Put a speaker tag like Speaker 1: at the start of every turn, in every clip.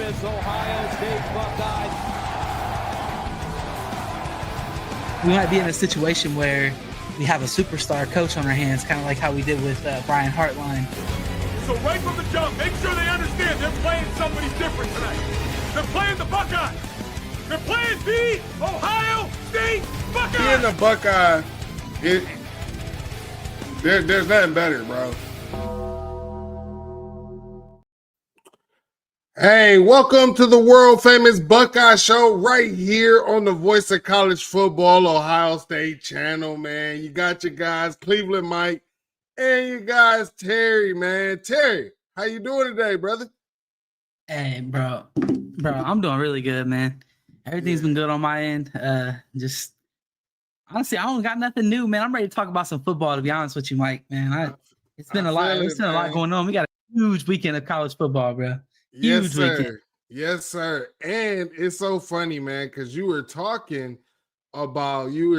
Speaker 1: famous Ohio State Buckeye.
Speaker 2: We might be in a situation where we have a superstar coach on our hands, kind of like how we did with Brian Hartline.
Speaker 3: So right from the jump, make sure they understand they're playing somebody different tonight. They're playing the Buckeye. They're playing the Ohio State Buckeye.
Speaker 4: Being the Buckeye, there's nothing better, bro. Hey, welcome to the world famous Buckeye Show right here on the Voice of College Football Ohio State channel, man. You got your guys, Cleveland Mike, and you guys, Terry, man. Terry, how you doing today, brother?
Speaker 2: Hey, bro, I'm doing really good, man. Everything's been good on my end. Just honestly, I don't got nothing new, man. I'm ready to talk about some football, to be honest with you, Mike, man. It's been a lot going on. We got a huge weekend of college football, bro.
Speaker 4: Yes, sir. Yes, sir. And it's so funny, man, because you were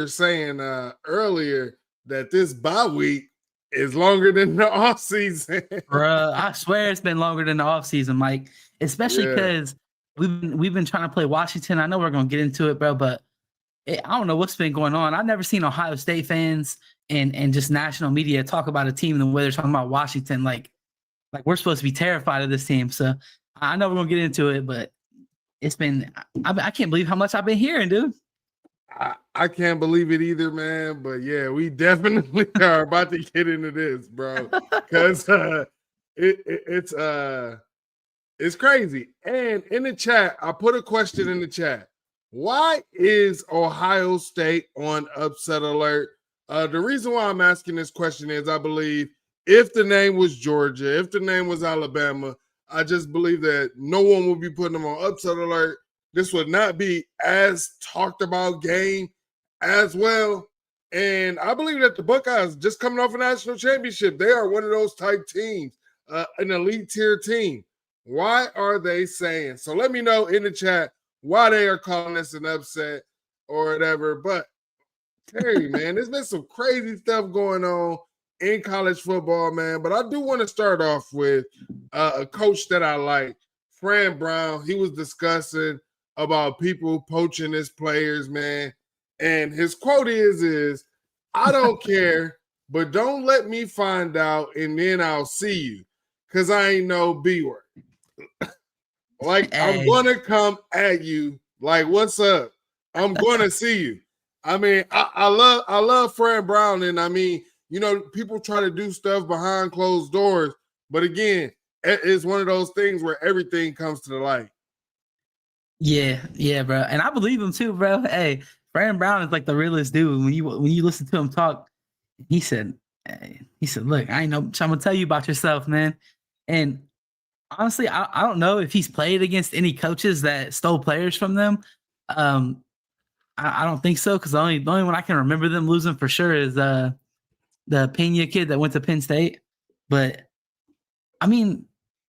Speaker 4: saying earlier that this bye week is longer than the off season.
Speaker 2: Bruh, I swear it's been longer than the off season, Mike. Especially because we've been trying to play Washington. I know we're gonna get into it, bro, but I don't know what's been going on. I've never seen Ohio State fans and just national media talk about a team the way they're talking about Washington. Like we're supposed to be terrified of this team. So I know we're gonna get into it, but it's been I can't believe how much I've been hearing, dude.
Speaker 4: I can't believe it either, man. But yeah, we definitely are about to get into this, bro. Because it's crazy. And in the chat, I put a question in the chat. Why is Ohio State on upset alert? The reason why I'm asking this question is I believe if the name was Georgia, if the name was Alabama, I just believe that no one will be putting them on upset alert. This would not be as talked about game as well. And I believe that the Buckeyes, just coming off a national championship, they are one of those type teams, an elite tier team. Why are they saying? So let me know in the chat why they are calling this an upset or whatever. But Terry, man, there's been some crazy stuff going on in college football, man. But I do want to start off with a coach that I like, Fran Brown. He was discussing about people poaching his players, man. And his quote is I don't care, but don't let me find out and then I'll see you because I ain't no B word. I'm going to come at you like, what's up? I'm going to see you. I mean, I love Fran Brown. And I mean, you know, people try to do stuff behind closed doors. But again, it's one of those things where everything comes to the light.
Speaker 2: Yeah, bro. And I believe him too, bro. Hey, Fran Brown is like the realest dude. When you listen to him talk, he said, look, I ain't know. I'm gonna tell you about yourself, man. And honestly, I don't know if he's played against any coaches that stole players from them. I don't think so, because the only one I can remember them losing for sure is the Pena kid that went to Penn State. But I mean,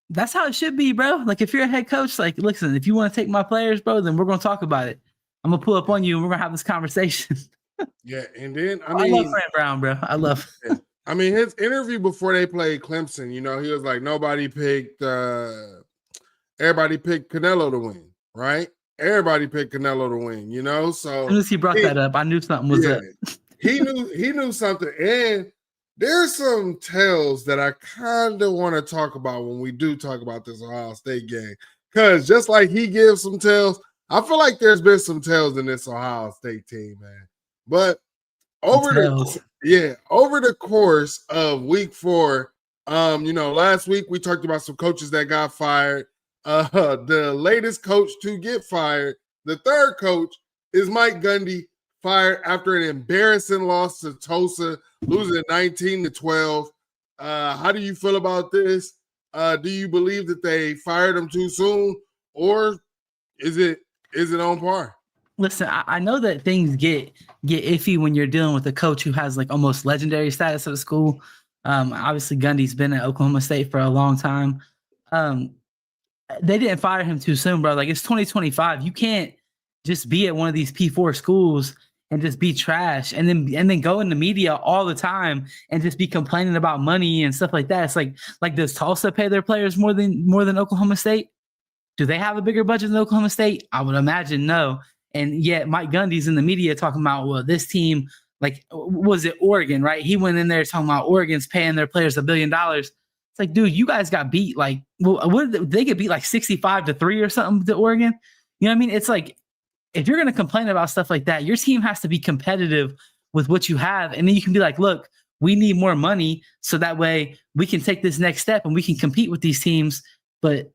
Speaker 2: that's how it should be, bro. Like, if you're a head coach, like, listen, if you want to take my players, bro, then we're gonna talk about it. I'm gonna pull up on you and we're gonna have this conversation.
Speaker 4: Yeah, and then
Speaker 2: I love Fran Brown, bro. I love.
Speaker 4: I mean, his interview before they played Clemson, you know, he was like, everybody picked Canelo to win, right? Everybody picked Canelo to win, you know. So
Speaker 2: as soon as he brought that up, I knew something was up.
Speaker 4: He knew something, and there's some tells that I kind of want to talk about when we do talk about this Ohio State game, because just like he gives some tells, I feel like there's been some tells in this Ohio State team, man. But over the course of week 4, you know, last week we talked about some coaches that got fired. The latest coach to get fired, the third coach, is Mike Gundy, fired after an embarrassing loss to Tulsa, losing 19-12. How do you feel about this? Do you believe that they fired him too soon, or is it on par?
Speaker 2: Listen, I know that things get iffy when you're dealing with a coach who has like almost legendary status at a school. Obviously, Gundy's been at Oklahoma State for a long time. They didn't fire him too soon, bro. Like, it's 2025. You can't just be at one of these P4 schools and just be trash and then go in the media all the time and just be complaining about money and stuff like that. It's like does Tulsa pay their players more than Oklahoma State? Do they have a bigger budget than Oklahoma State? I would imagine no. And yet Mike Gundy's in the media talking about, well, this team, like, was it Oregon, right? He went in there talking about Oregon's paying their players $1 billion. It's like, dude, you guys got beat. Like, well, they get beat like 65-3 or something to Oregon. You know what I mean? It's like, if you're going to complain about stuff like that, your team has to be competitive with what you have. And then you can be like, look, we need more money so that way we can take this next step and we can compete with these teams. But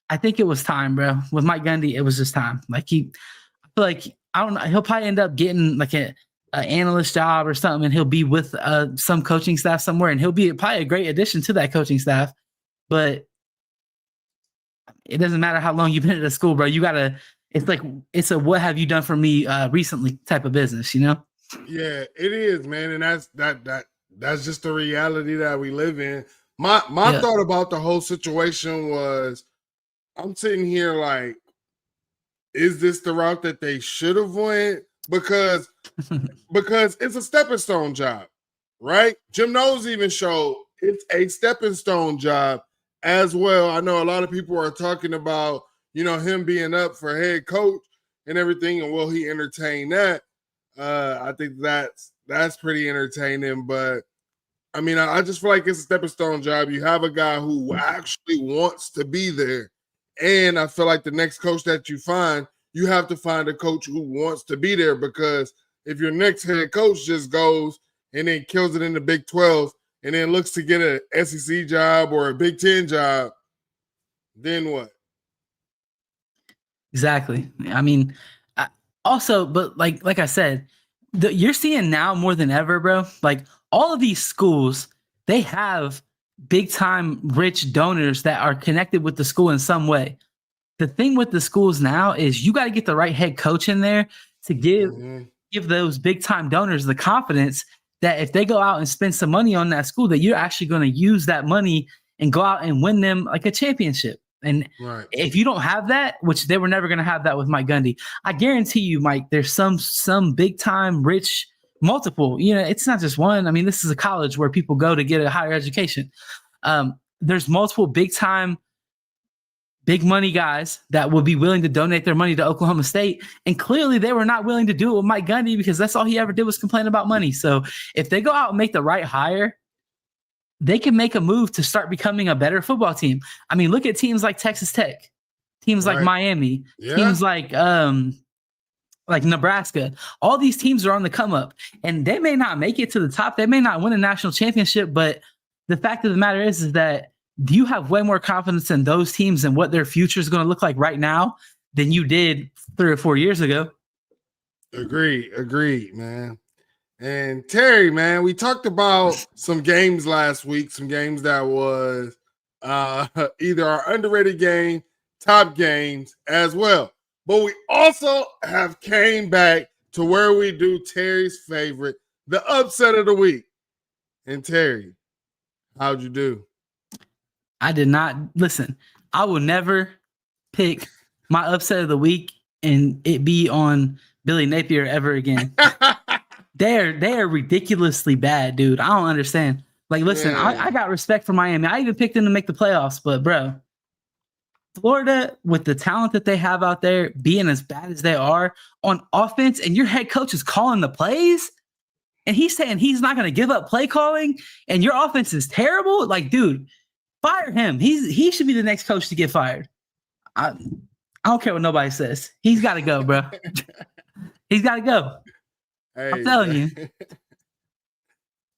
Speaker 2: I think it was time, bro. With Mike Gundy, it was just time. Like, I feel like, I don't know, he'll probably end up getting like an analyst job or something, and he'll be with some coaching staff somewhere, and he'll be probably a great addition to that coaching staff. But it doesn't matter how long you've been at a school, bro. You gotta. It's like, it's a what have you done for me recently type of business, you know?
Speaker 4: Yeah, it is, man, and that's just the reality that we live in. My thought about the whole situation was, I'm sitting here like, is this the route that they should have went? Because it's a stepping stone job, right? Jim Knowles even showed it's a stepping stone job as well. I know a lot of people are talking about, you know, him being up for head coach and everything, and will he entertain that? I think that's pretty entertaining, but I mean, I just feel like it's a stepping stone job. You have a guy who actually wants to be there, and I feel like the next coach that you find, you have to find a coach who wants to be there, because if your next head coach just goes and then kills it in the Big 12 and then looks to get an SEC job or a Big 10 job, then what?
Speaker 2: Exactly. I mean, also, but like I said, you're seeing now more than ever, bro. Like, all of these schools, they have big time rich donors that are connected with the school in some way. The thing with the schools now is you got to get the right head coach in there to give those big time donors the confidence that if they go out and spend some money on that school, that you're actually going to use that money and go out and win them like a championship. And if you don't have that, which they were never going to have that with Mike Gundy, I guarantee you, Mike, there's some big time rich multiple. You know, it's not just one. I mean, this is a college where people go to get a higher education. There's multiple big time, big money guys that will be willing to donate their money to Oklahoma State. And clearly they were not willing to do it with Mike Gundy, because that's all he ever did was complain about money. So if they go out and make the right hire, they can make a move to start becoming a better football team. I mean, look at teams like Texas Tech, teams like Miami, teams like Nebraska. All these teams are on the come up, and they may not make it to the top. They may not win a national championship, but the fact of the matter is that you have way more confidence in those teams and what their future is going to look like right now than you did 3 or 4 years ago.
Speaker 4: Agreed, man. And Terry, man, we talked about some games last week, some games that was either our underrated game, top games as well. But we also have came back to where we do Terry's favorite, the upset of the week. And Terry, how'd you do?
Speaker 2: I did not listen. I will never pick my upset of the week and it be on Billy Napier ever again. They are ridiculously bad, dude. I don't understand. Like, listen, I got respect for Miami. I even picked them to make the playoffs, but bro, Florida, with the talent that they have out there, being as bad as they are on offense, and your head coach is calling the plays, and he's saying he's not going to give up play calling, and your offense is terrible. Like, dude, fire him. He should be the next coach to get fired. I don't care what nobody says. He's got to go, bro. He's got to go.
Speaker 4: Hey,
Speaker 2: I'm telling you.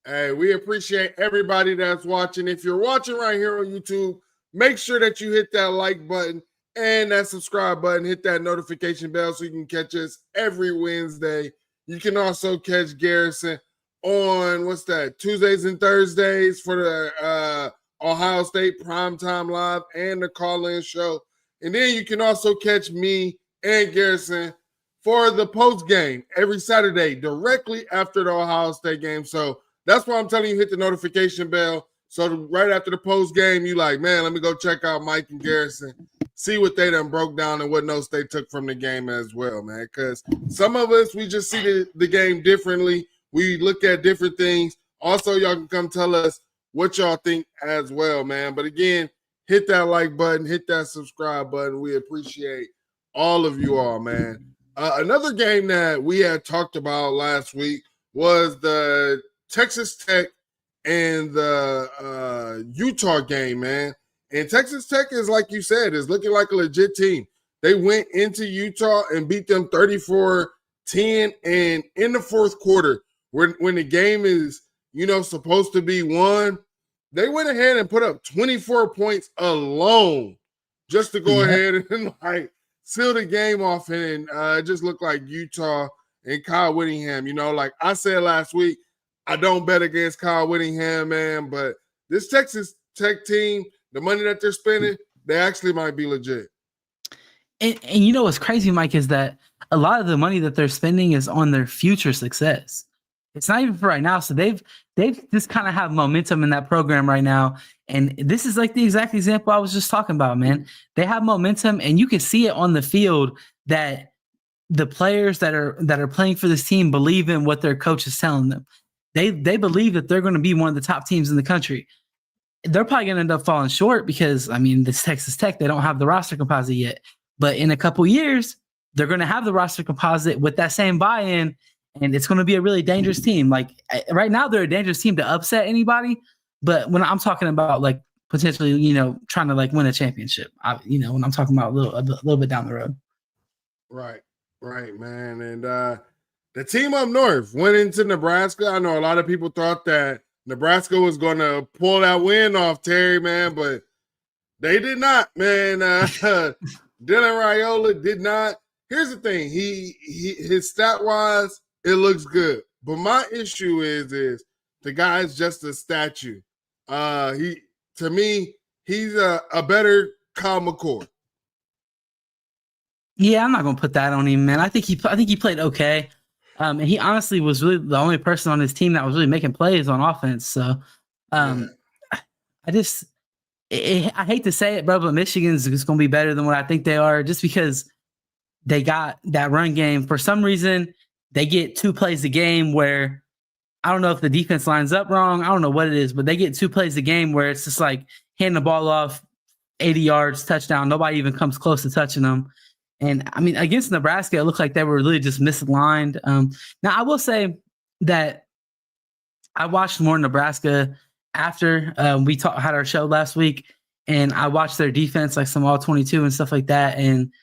Speaker 4: Hey, we appreciate everybody that's watching. If you're watching right here on YouTube, make sure that you hit that like button and that subscribe button. Hit that notification bell so you can catch us every Wednesday. You can also catch Garrison on, Tuesdays and Thursdays for the Ohio State Primetime Live and the call-in show. And then you can also catch me and Garrison for the post game every Saturday, directly after the Ohio State game. So that's why I'm telling you, hit the notification bell. So right after the post game, you like, man, let me go check out Mike and Garrison, see what they done broke down and what notes they took from the game as well, man. Because some of us, we just see the game differently. We look at different things. Also, y'all can come tell us what y'all think as well, man. But again, hit that like button, hit that subscribe button. We appreciate all of you all, man. Another game that we had talked about last week was the Texas Tech and the Utah game, man. And Texas Tech is, like you said, is looking like a legit team. They went into Utah and beat them 34-10. And in the fourth quarter, when the game is, supposed to be won, they went ahead and put up 24 points alone just to go ahead and seal the game off. And it just looked like Utah and Kyle Whittingham. Like I said last week, I don't bet against Kyle Whittingham, man. But this Texas Tech team, the money that they're spending, they actually might be legit.
Speaker 2: And what's crazy, Mike, is that a lot of the money that they're spending is on their future success. It's not even for right now. So they've just kind of have momentum in that program right now. And this is like the exact example I was just talking about, man. They have momentum, and you can see it on the field that the players that are playing for this team believe in what their coach is telling them. They believe that they're going to be one of the top teams in the country. They're probably going to end up falling short because, this Texas Tech, they don't have the roster composite yet. But in a couple years, they're going to have the roster composite with that same buy-in, and it's going to be a really dangerous team. Like right now, they're a dangerous team to upset anybody. But when I'm talking about like potentially, trying to like win a championship, when I'm talking about a little bit down the road.
Speaker 4: Right, man. And the team up north went into Nebraska. I know a lot of people thought that Nebraska was going to pull that win off, Terry, man, but they did not, man. Dylan Raiola did not. Here's the thing. His stat-wise, it looks good. But my issue is the guy's just a statue. To me, he's a better Kyle McCord.
Speaker 2: Yeah, I'm not gonna put that on him, man. I think he played okay. And he honestly was really the only person on his team that was really making plays on offense. So I hate to say it, bro, but Michigan's is going to be better than what I think they are just because they got that run game. For some reason, they get 2 plays a game where I don't know if the defense lines up wrong. I don't know what it is, but they get 2 plays a game where it's just like handing the ball off 80 yards, touchdown. Nobody even comes close to touching them. And against Nebraska, it looked like they were really just misaligned. Now, I will say that I watched more Nebraska after we had our show last week, and I watched their defense, like some all-22 and stuff like that. And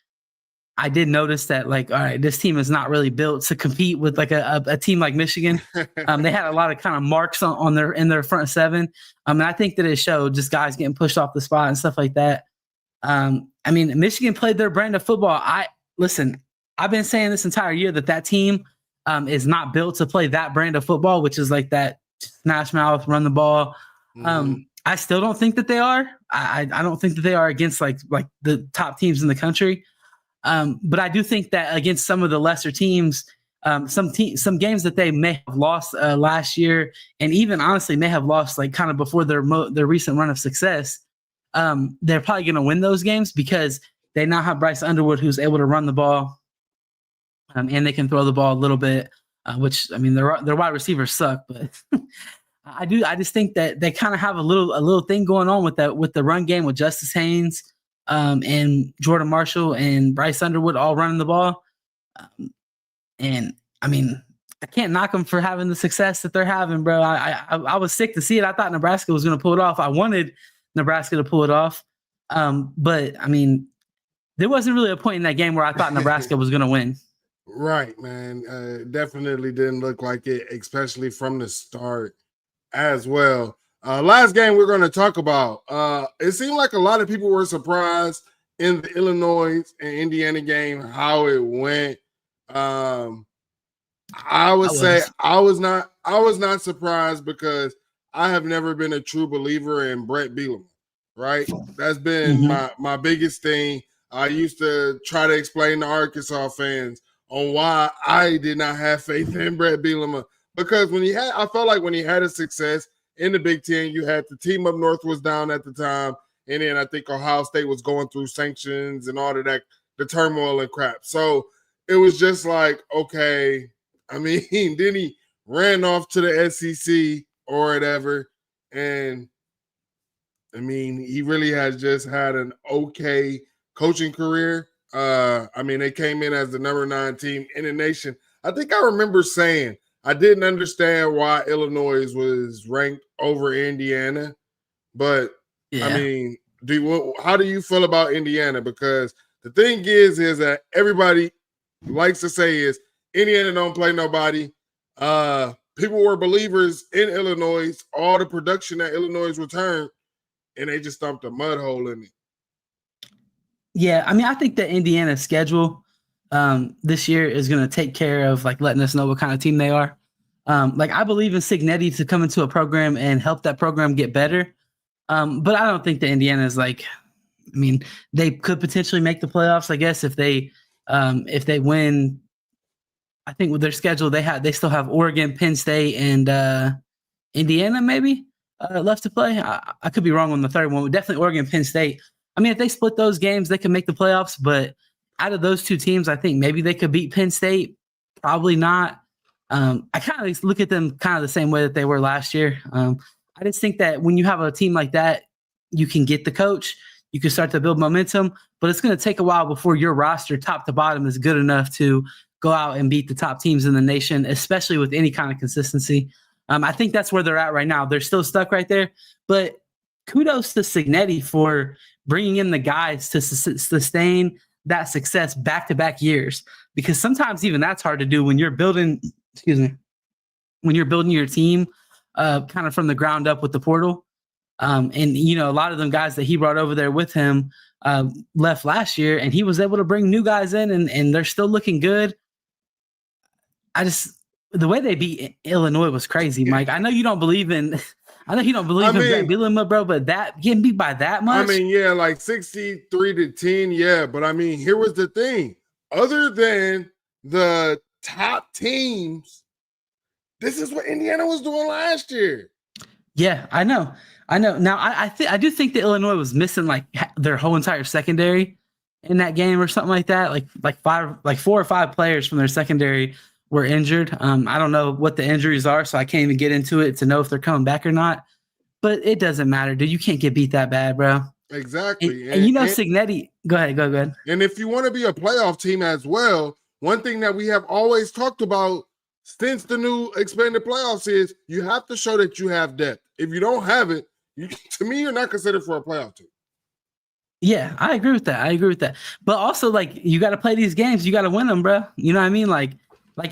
Speaker 2: I did notice that, like, all right, this team is not really built to compete with like a team like Michigan. They had a lot of kind of marks in their front seven. And I think that it showed just guys getting pushed off the spot and stuff like that. Michigan played their brand of football. I've been saying this entire year that team is not built to play that brand of football, which is like that smash mouth, run the ball. I still don't think that they are. I don't think that they are against like the top teams in the country. But I do think that against some of the lesser teams, some games that they may have lost last year, and even honestly may have lost like kind of before their recent run of success, they're probably going to win those games because they now have Bryce Underwood, who's able to run the ball, and they can throw the ball a little bit. Which their wide receivers suck, but I just think that they kind of have a little thing going on with the run game with Justice Haynes, and Jordan Marshall and Bryce Underwood all running the ball. I can't knock them for having the success that they're having, bro. I was sick to see it. I thought Nebraska was going to pull it off. I wanted Nebraska to pull it off. But there wasn't really a point in that game where I thought Nebraska was going to win.
Speaker 4: Right, man. Definitely didn't look like it, especially from the start as well. Last game we're going to talk about. It seemed like a lot of people were surprised in the Illinois and Indiana game how it went. I was not surprised because I have never been a true believer in Brett Bielema. Right, that's been my biggest thing. I used to try to explain to Arkansas fans on why I did not have faith in Brett Bielema, because I felt like when he had a success in the Big Ten, you had the team up north was down at the time, and then I think Ohio State was going through sanctions and all of that, the turmoil and crap. So it was just like, okay, then he ran off to the SEC or whatever, and I mean, he really has just had an okay coaching career. I mean, they came in as the number 9 team in the nation. I think I remember saying I didn't understand why Illinois was ranked over Indiana, but
Speaker 2: Yeah.
Speaker 4: I mean, how do you feel about Indiana? Because the thing is that everybody likes to say is Indiana don't play nobody. People were believers in Illinois, all the production that Illinois returned, and they just dumped a mud hole in it.
Speaker 2: Yeah, I mean, I think the Indiana schedule this year is going to take care of like letting us know what kind of team they are. Like I believe in Signetti to come into a program and help that program get better. But I don't think the Indiana is like, I mean, they could potentially make the playoffs, I guess, if they win. I think with their schedule, they still have Oregon, Penn State, and Indiana maybe left to play. I could be wrong on the third one, but definitely Oregon, Penn State. I mean, if they split those games, they can make the playoffs. But out of those two teams, I think maybe they could beat Penn State. Probably not. I kind of look at them kind of the same way that they were last year. I just think that when you have a team like that, you can get the coach. You can start to build momentum, but it's going to take a while before your roster, top to bottom, is good enough to go out and beat the top teams in the nation, especially with any kind of consistency. I think that's where they're at right now. They're still stuck right there, but kudos to Signetti for bringing in the guys to sustain that success back-to-back years, because sometimes even that's hard to do when you're building, when you're building your team kind of from the ground up with the portal. And, you know, a lot of them guys that he brought over there with him left last year, and he was able to bring new guys in, and they're still looking good. The way they beat Illinois was crazy, Mike. I know you don't believe in Brett Bielema, bro, but that getting beat by that much.
Speaker 4: I mean, yeah, like 63-10, yeah. But I mean, here was the thing. Other than the top teams, this is what Indiana was doing last year.
Speaker 2: Yeah, I know. Now, I do think that Illinois was missing like their whole entire secondary in that game or something like that. Like 4 or 5 players from their secondary were injured. I don't know what the injuries are, so I can't even get into it to know if they're coming back or not. But it doesn't matter, dude. You can't get beat that bad, bro.
Speaker 4: Exactly.
Speaker 2: And you know, Signetti. Go ahead.
Speaker 4: And if you want to be a playoff team as well, one thing that we have always talked about since the new expanded playoffs is you have to show that you have depth. If you don't have it, to me, you're not considered for a playoff team.
Speaker 2: Yeah, I agree with that. But also, like, you got to play these games. You got to win them, bro. You know what I mean? Like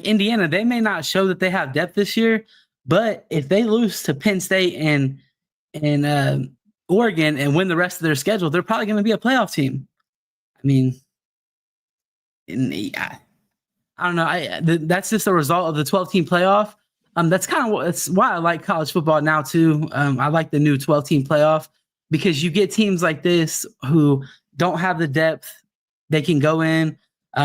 Speaker 2: Indiana, they may not show that they have depth this year, but if they lose to Penn State and Oregon and win the rest of their schedule, they're probably going to be a playoff team. I mean, I don't know. That's just a result of the 12-team playoff. That's why I like college football now too. I like the new 12-team playoff because you get teams like this who don't have the depth. They can go in,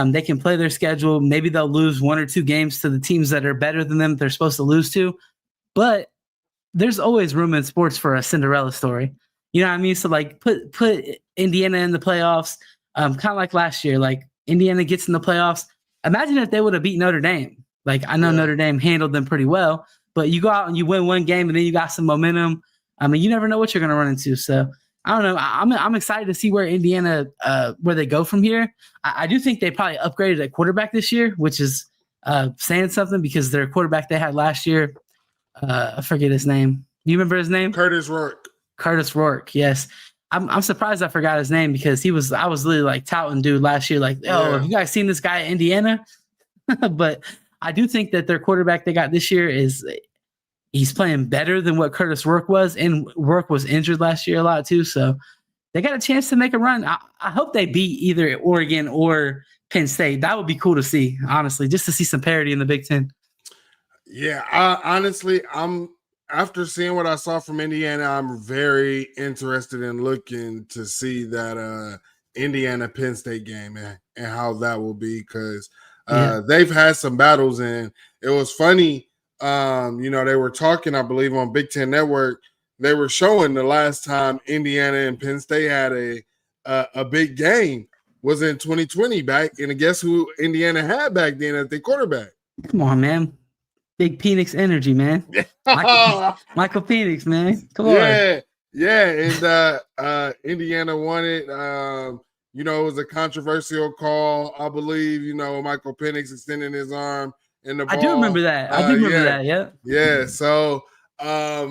Speaker 2: they can play their schedule. Maybe they'll lose 1 or 2 games to the teams that are better than them they're supposed to lose to. But there's always room in sports for a Cinderella story. You know what I mean? So like put Indiana in the playoffs, kind of like last year. Like Indiana gets in the playoffs. Imagine if they would have beat Notre Dame. Like I know Notre Dame handled them pretty well, but you go out and you win one game and then you got some momentum. I mean, you never know what you're going to run into. So I don't know. I'm excited to see where Indiana, where they go from here. I do think they probably upgraded at quarterback this year, which is saying something because their quarterback they had last year, I forget his name. Do you remember his name?
Speaker 4: Curtis Rourke. Yes. I'm surprised I forgot his name because I was literally like touting dude last year. Like, have you guys seen this guy at Indiana? But I do think that their quarterback they got this year he's playing better than what Curtis Rourke was, and Rourke was injured last year a lot too. So they got a chance to make a run. I hope they beat either Oregon or Penn State. That would be cool to see, honestly, just to see some parity in the Big Ten. Yeah, I'm after seeing what I saw from Indiana, I'm very interested in looking to see that Indiana Penn State game and how that will be because they've had some battles and it was funny. They were talking, I believe, on Big Ten Network. They were showing the last time Indiana and Penn State had a big game was in 2020 back, and guess who Indiana had back then as their quarterback?
Speaker 2: Come on, man. Big Penix energy, man. Michael Penix, man. Come on.
Speaker 4: Yeah, and Indiana won it. You know, it was a controversial call, I believe. You know, Michael Penix extending his arm in the ball.
Speaker 2: I do remember that. Yeah.
Speaker 4: Yeah. So, I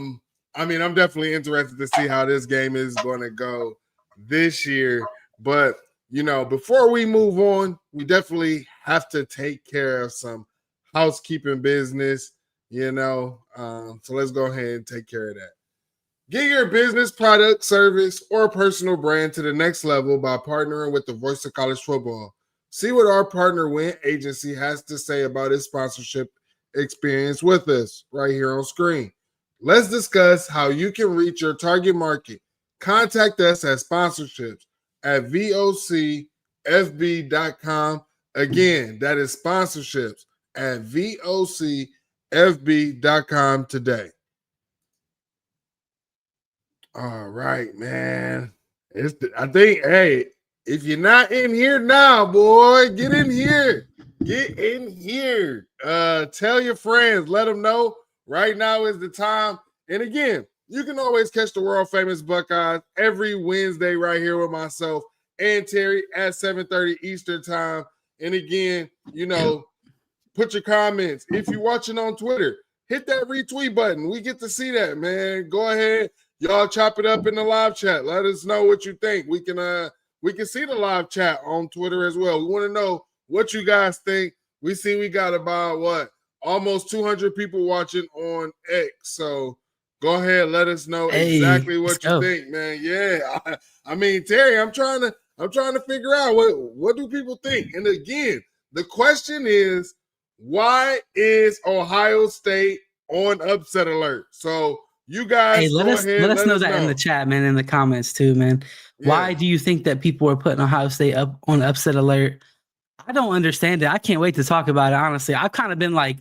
Speaker 4: mean, I'm definitely interested to see how this game is going to go this year. But, you know, before we move on, we definitely have to take care of some housekeeping business, you know. So let's go ahead and take care of that. Get your business, product, service, or personal brand to the next level by partnering with the Voice of College Football. See what our partner Win Agency has to say about its sponsorship experience with us right here on screen. Let's discuss how you can reach your target market. Contact us at sponsorships at vocfb.com. Again, that is sponsorships at vocfb.com today. All right, man. I think, hey, if you're not in here now, boy, get in here. Get in here. Tell your friends. Let them know. Right now is the time. And again, you can always catch the world famous Buckeyes every Wednesday right here with myself and Terry at 7:30 Eastern time. And again, you know, put your comments. If you're watching on Twitter, hit that retweet button. We get to see that, man. Go ahead. Y'all chop it up in the live chat. Let us know what you think. We can see the live chat on Twitter as well. We want to know what you guys think. We see we got about almost 200 people watching on X. So go ahead, let us know exactly what you think, man. Yeah. I mean, Terry, I'm trying to figure out what do people think. And again, the question is, why is Ohio State on upset alert? So you guys,
Speaker 2: let us know that in the chat, man, in the comments too, man. Yeah. Why do you think that people are putting Ohio State up on upset alert? I don't understand it. I can't wait to talk about it, honestly. I've kind of been like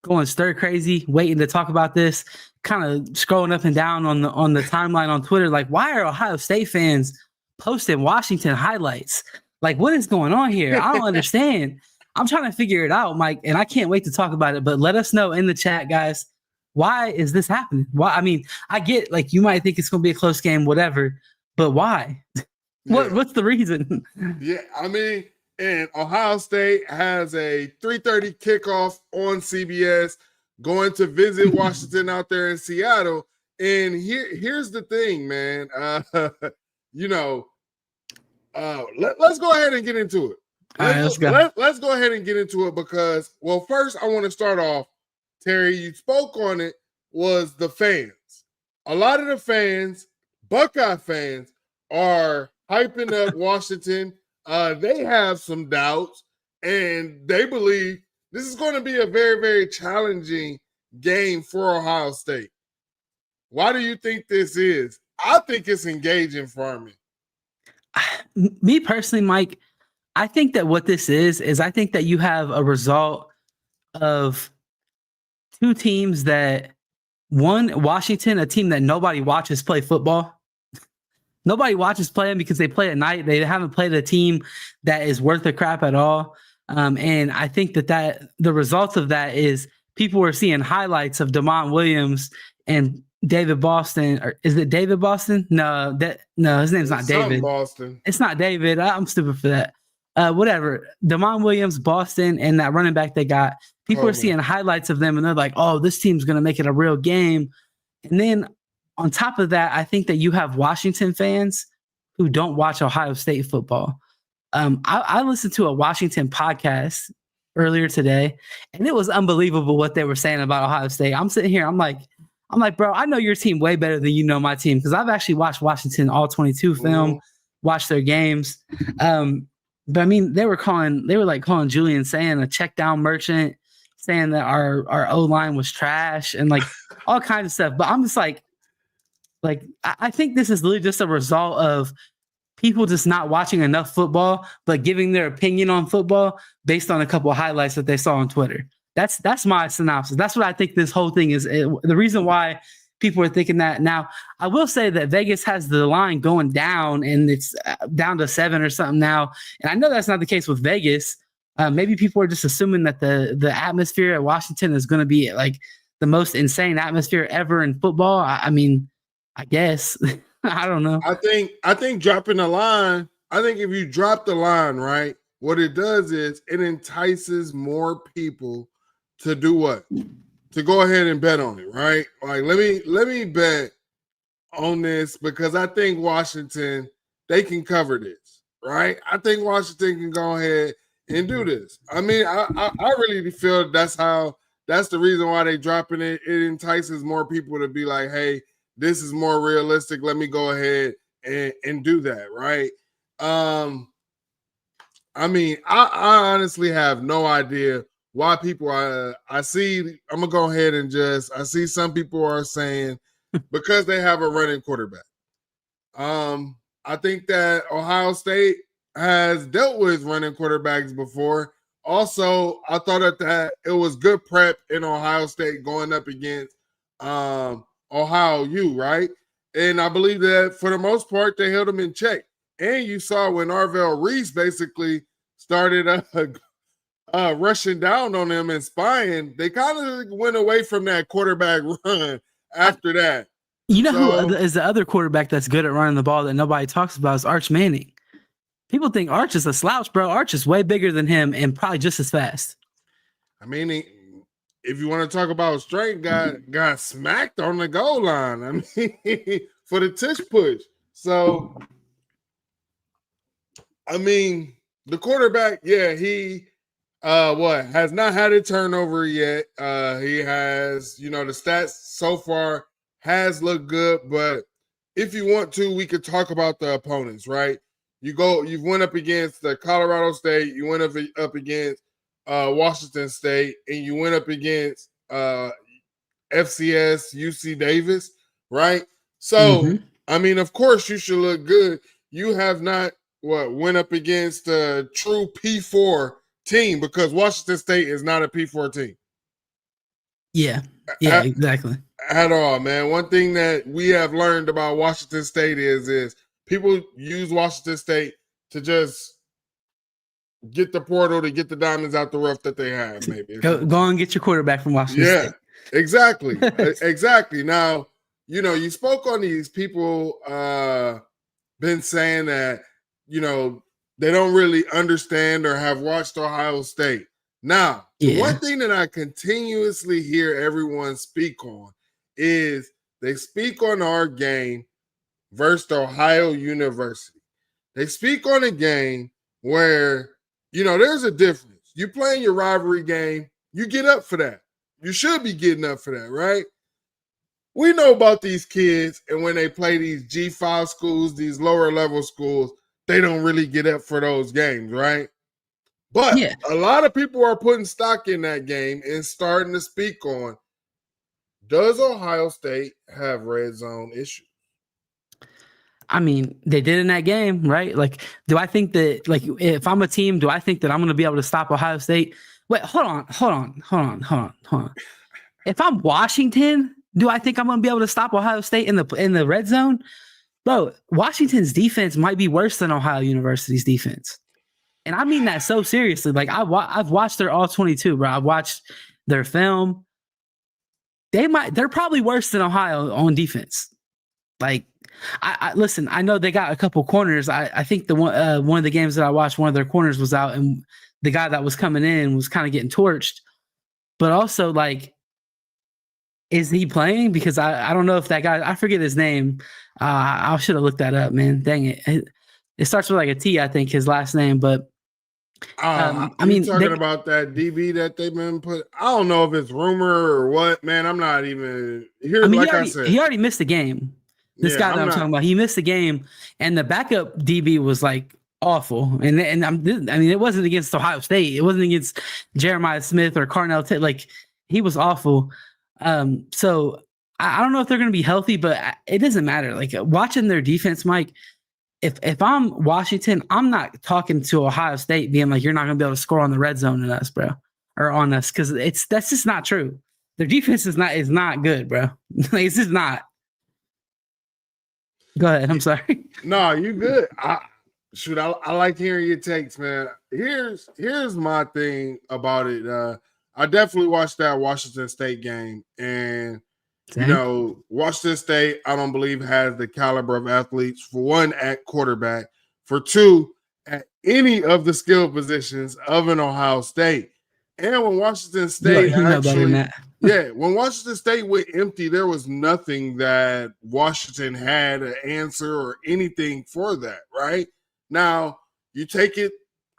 Speaker 2: going stir crazy, waiting to talk about this, kind of scrolling up and down on the timeline on Twitter. Like, why are Ohio State fans posting Washington highlights? Like, what is going on here? I don't understand. I'm trying to figure it out, Mike, and I can't wait to talk about it. But let us know in the chat, guys. Why is this happening? Why? I mean, I get like you might think it's going to be a close game, whatever, but why? What's the reason?
Speaker 4: Yeah, I mean, and Ohio State has a 3:30 kickoff on CBS, going to visit Washington out there in Seattle. And here's the thing, man. Let's go ahead and get into it. Let's go ahead and get into it because, well, first I want to start off. Terry, you spoke on it, was the fans. A lot of the fans, Buckeye fans, are hyping up Washington. They have some doubts, and they believe this is going to be a very, very challenging game for Ohio State. Why do you think this is? I think it's engaging for me.
Speaker 2: Me personally, Mike, I think that what this is I think that you have a result of two teams that, one, Washington, a team that nobody watches play football. Nobody watches play them because they play at night. They haven't played a team that is worth a crap at all. And I think that the results of that is people were seeing highlights of Damon Williams and David Boston. Or is it David Boston? No, his name's not David.
Speaker 4: Boston.
Speaker 2: It's not David. I'm stupid for that. Whatever. Damon Williams, Boston, and that running back they got. People are seeing highlights of them, and they're like, oh, this team's going to make it a real game. And then on top of that, I think that you have Washington fans who don't watch Ohio State football. I listened to a Washington podcast earlier today, and it was unbelievable what they were saying about Ohio State. I'm sitting here, I'm like, bro, I know your team way better than you know my team because I've actually watched Washington all 22 film, watched their games. But I mean, they were calling Julian saying a check down merchant, saying that our O-line was trash and like all kinds of stuff. But I'm just like I think this is literally just a result of people just not watching enough football, but giving their opinion on football based on a couple of highlights that they saw on Twitter. That's my synopsis. That's what I think this whole thing is. The reason why people are thinking that. Now, I will say that Vegas has the line going down and it's down to 7 or something now. And I know that's not the case with Vegas. Maybe people are just assuming that the atmosphere at Washington is going to be like the most insane atmosphere ever in football. I mean, I guess. I don't know.
Speaker 4: I think dropping the line, I think if you drop the line, right, what it does is it entices more people to do what? To go ahead and bet on it, right? Like let me bet on this because I think Washington, they can cover this, right? I think Washington can go ahead and do this. I mean, I really feel that's the reason why they dropping it. It entices more people to be like, hey, this is more realistic. Let me go ahead and do that, right? I mean, I honestly have no idea why people I see. I'm gonna go ahead and I see some people are saying because they have a running quarterback. I think that Ohio State has dealt with running quarterbacks before. Also, I thought that it was good prep in Ohio State going up against Ohio U, right? And I believe that for the most part, they held them in check. And you saw when Arvell Reese basically started rushing down on them and spying, they kind of went away from that quarterback run after that.
Speaker 2: You know who is the other quarterback that's good at running the ball that nobody talks about is Arch Manning. People think Arch is a slouch, bro. Arch is way bigger than him and probably just as fast.
Speaker 4: I mean, if you want to talk about strength, got smacked on the goal line. I mean, for the tush push. So, I mean, the quarterback, yeah, he has not had a turnover yet. He has, the stats so far has looked good, but if you want to, we could talk about the opponents, right? You've went up against the Colorado State, you went up against Washington State, and you went up against FCS UC Davis, right? So, I mean, of course, you should look good. You have not went up against a true P4 team because Washington State is not a P4 team.
Speaker 2: Yeah, exactly.
Speaker 4: At all, man. One thing that we have learned about Washington State is people use Washington State to just get the portal to get the diamonds out the rough that they have. Maybe
Speaker 2: go and get your quarterback from Washington State.
Speaker 4: Exactly, exactly. Now, you spoke on these people been saying that they don't really understand or have watched Ohio State. Now, one thing that I continuously hear everyone speak on is they speak on our game versus Ohio University. They speak on a game where, there's a difference. You playing your rivalry game, you get up for that. You should be getting up for that, right? We know about these kids, and when they play these G5 schools, these lower level schools, they don't really get up for those games, right? But a lot of people are putting stock in that game and starting to speak on, does Ohio State have red zone issues?
Speaker 2: I mean, they did in that game, right? Like, do I think that, if I'm a team, do I think that I'm going to be able to stop Ohio State? Wait, hold on. If I'm Washington, do I think I'm going to be able to stop Ohio State in the red zone? Bro, Washington's defense might be worse than Ohio University's defense. And I mean that so seriously. Like, I've watched their all 22, bro. I've watched their film. They're probably worse than Ohio on defense. Like, I listen, I know they got a couple corners. I think the one of the games that I watched, one of their corners was out, and the guy that was coming in was kind of getting torched. But also, like, is he playing? Because I don't know if that guy, I forget his name. I should have looked that up, man. Dang it. It starts with like a T, I think, his last name. But
Speaker 4: I mean, talking about that DB that they've been put. I don't know if it's rumor or what, man. I'm not even here. I mean,
Speaker 2: he already missed the game. This guy that I'm talking about, he missed the game, and the backup DB was like awful. And I mean, it wasn't against Ohio State. It wasn't against Jeremiah Smith or Carnell. Like, he was awful. So I don't know if they're going to be healthy, but it doesn't matter. Like, watching their defense, Mike. If I'm Washington, I'm not talking to Ohio State being like, you're not going to be able to score on the red zone in us, bro, or on us, because that's just not true. Their defense is not good, bro. Like, it's just not. Go ahead. I'm sorry.
Speaker 4: No, you good. I like hearing your takes, man. Here's my thing about it. I definitely watched that Washington State game, and
Speaker 2: Same.
Speaker 4: Washington State, I don't believe, has the caliber of athletes, for one, at quarterback, for two, at any of the skill positions of an Ohio State. And when Washington State
Speaker 2: You know better than that.
Speaker 4: when Washington State went empty, there was nothing that Washington had an answer or anything for that, right? Now, you take it,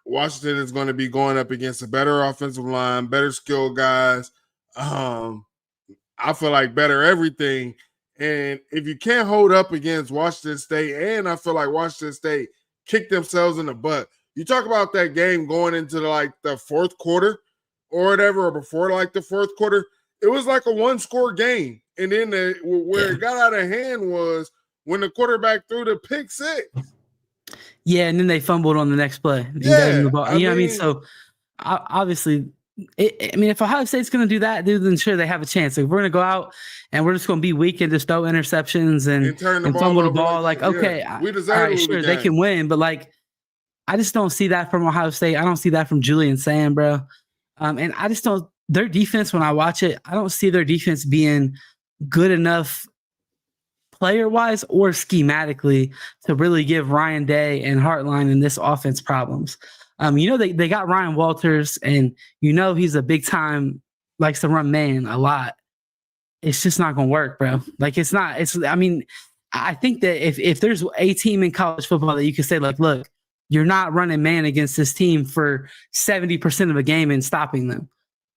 Speaker 4: Washington is going to be going up against a better offensive line, better skilled guys. I feel like better everything. And if you can't hold up against Washington State, and I feel like Washington State kicked themselves in the butt. You talk about that game going into the fourth quarter or whatever, or before the fourth quarter, it was like a one-score game. And then where it got out of hand was when the quarterback threw the pick six.
Speaker 2: Yeah, and then they fumbled on the next play.
Speaker 4: Yeah,
Speaker 2: what I mean? So obviously, if Ohio State's going to do that, dude, then sure they have a chance. Like, if we're going to go out and we're just going to be weak and just throw interceptions and fumble the ball, okay,
Speaker 4: we deserve
Speaker 2: all right, sure, they can win, but I just don't see that from Ohio State. I don't see that from Julian Sand, bro. And I just don't. Their defense, when I watch it, I don't see their defense being good enough player-wise or schematically to really give Ryan Day and Hartline in this offense problems. They got Ryan Walters, and he's a big-time, likes to run man a lot. It's just not going to work, bro. It's not. I think that if there's a team in college football that you can say, look, you're not running man against this team for 70% of a game and stopping them.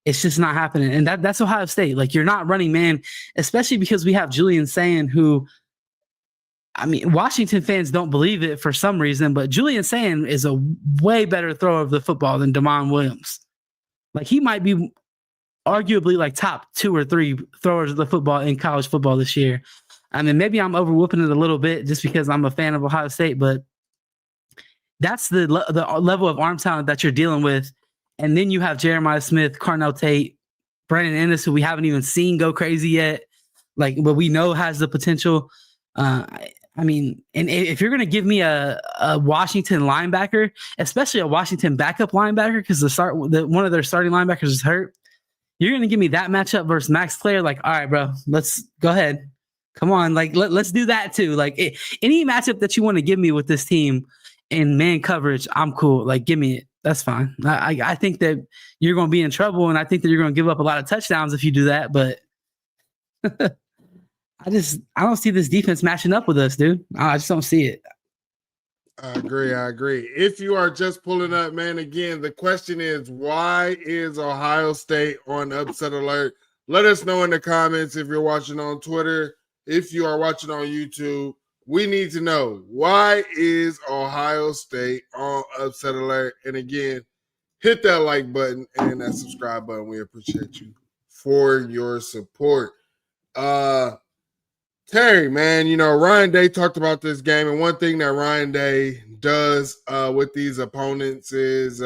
Speaker 2: It's just not happening. And that's Ohio State. You're not running man, especially because we have Julian Sand, who, Washington fans don't believe it for some reason, but Julian Sand is a way better thrower of the football than Damon Williams. He might be arguably top 2 or 3 throwers of the football in college football this year. Maybe I'm overwhooping it a little bit just because I'm a fan of Ohio State, but that's the level of arm talent that you're dealing with. And then you have Jeremiah Smith, Carnell Tate, Brandon Ennis, who we haven't even seen go crazy yet, but we know has the potential. And if you're going to give me a Washington linebacker, especially a Washington backup linebacker, because one of their starting linebackers is hurt, you're going to give me that matchup versus Max Clare. All right, bro, let's go ahead. Come on. Let's do that too. Any matchup that you want to give me with this team in man coverage, I'm cool. Give me it. That's fine. I think that you're going to be in trouble, and I think that you're going to give up a lot of touchdowns if you do that. But I don't see this defense matching up with us, dude. I just don't see it.
Speaker 4: I agree. If you are just pulling up, man, again, the question is, why is Ohio State on upset alert? Let us know in the comments if you're watching on Twitter. If you are watching on YouTube, we need to know, why is Ohio State on upset alert? And again, hit that like button and that subscribe button. We appreciate you for your support. Terry, man, Ryan Day talked about this game, and one thing that Ryan Day does with these opponents is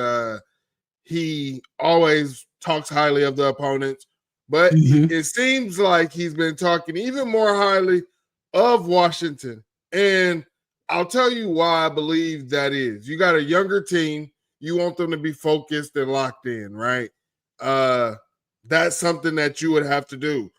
Speaker 4: he always talks highly of the opponents, but it seems like he's been talking even more highly of Washington. And I'll tell you why I believe that is. You got a younger team. You want them to be focused and locked in, right? That's something that you would have to do.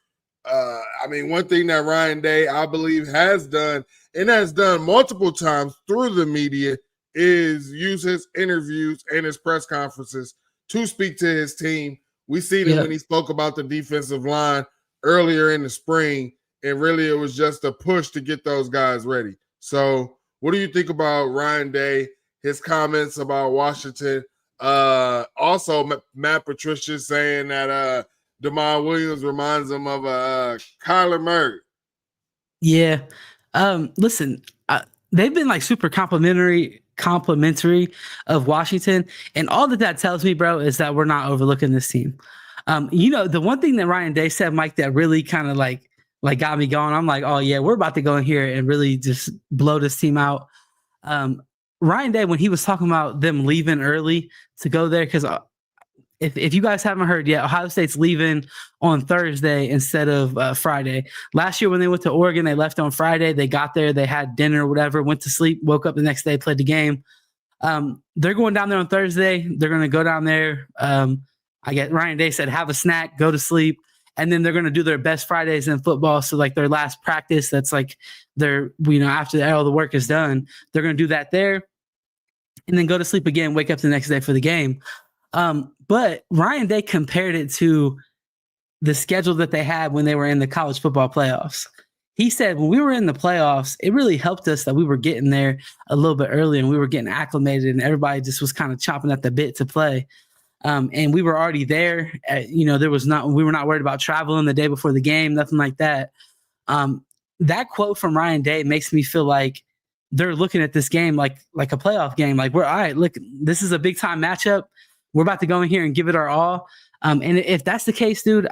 Speaker 4: One thing that Ryan Day, I believe, has done, and has done multiple times through the media, is use his interviews and his press conferences to speak to his team. We seen it when he spoke about the defensive line earlier in the spring, and really it was just a push to get those guys ready. So what do you think about Ryan Day, his comments about Washington? Also, Matt Patricia saying that Damon Williams reminds him of Kyler Murray.
Speaker 2: Yeah. Listen, they've been super complimentary of Washington. And all that tells me, bro, is that we're not overlooking this team. The one thing that Ryan Day said, Mike, that really kind of got me going. I'm oh yeah, we're about to go in here and really just blow this team out. Ryan Day, when he was talking about them leaving early to go there, because if you guys haven't heard yet, Ohio State's leaving on Thursday instead of Friday. Last year when they went to Oregon, they left on Friday. They got there, they had dinner or whatever, went to sleep, woke up the next day, played the game. They're going down there on Thursday. They're going to go down there. I get Ryan Day said, have a snack, go to sleep, and then they're going to do their best Fridays in football. So like their last practice, that's like their, after all the work is done, they're going to do that there and then go to sleep again, wake up the next day for the game. But Ryan Day compared it to the schedule that they had when they were in the college football playoffs. He said, when we were in the playoffs, it really helped us that we were getting there a little bit early and we were getting acclimated and everybody just was kind of chomping at the bit to play. And we were already there. We were not worried about traveling the day before the game, nothing like that. That quote from Ryan Day makes me feel like they're looking at this game like a playoff game. Like, we're all right, look, this is a big time matchup. We're about to go in here and give it our all. And if that's the case, dude,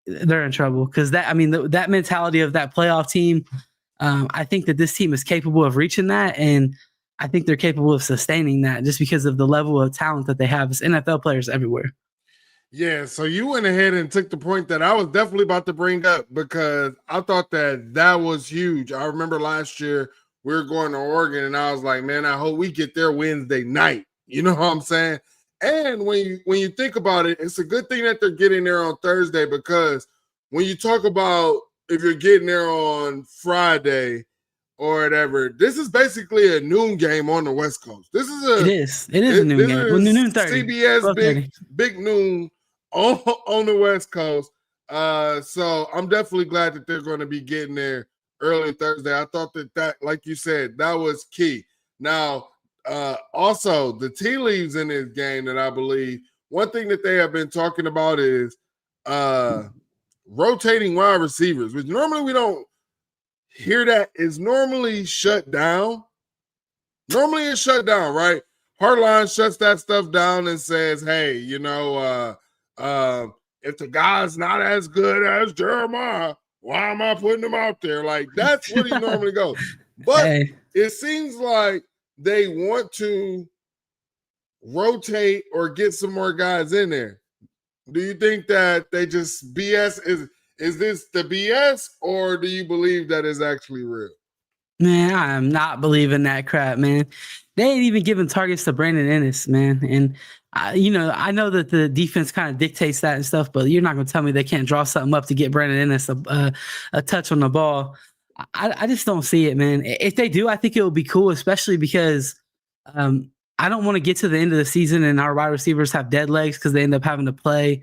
Speaker 2: they're in trouble, because that mentality of that playoff team, I think that this team is capable of reaching that, and I think they're capable of sustaining that just because of the level of talent that they have as NFL players everywhere.
Speaker 4: Yeah, so you went ahead and took the point that I was definitely about to bring up, because I thought that was huge. I remember last year we were going to Oregon, and I was like, man, I hope we get there Wednesday night. You know what I'm saying? And when you think about it, it's a good thing that they're getting there on Thursday, because when you talk about if you're getting there on Friday or whatever, this is basically a noon game on the West Coast. It is a noon game. Well, noon 30. CBS big noon on the West Coast. So I'm definitely glad that they're going to be getting there early Thursday. I thought that, like you said, that was key. Now, also the tea leaves in this game that I believe one thing that they have been talking about is rotating wide receivers, which normally we don't hear. That is normally shut down. Normally it's shut down, right? Hardline shuts that stuff down and says, hey, if the guy's not as good as Jeremiah, why am I putting him out there? Like, that's what he normally goes. But it seems like they want to rotate or get some more guys in there. Do you think that they just BS? Is this the BS, or do you believe that is actually real?
Speaker 2: Man, I am not believing that crap, man. They ain't even giving targets to Brandon Ennis, man. And, I know that the defense kind of dictates that and stuff, but you're not going to tell me they can't draw something up to get Brandon Ennis a touch on the ball. I just don't see it, man. If they do, I think it would be cool, especially because I don't want to get to the end of the season and our wide receivers have dead legs because they end up having to play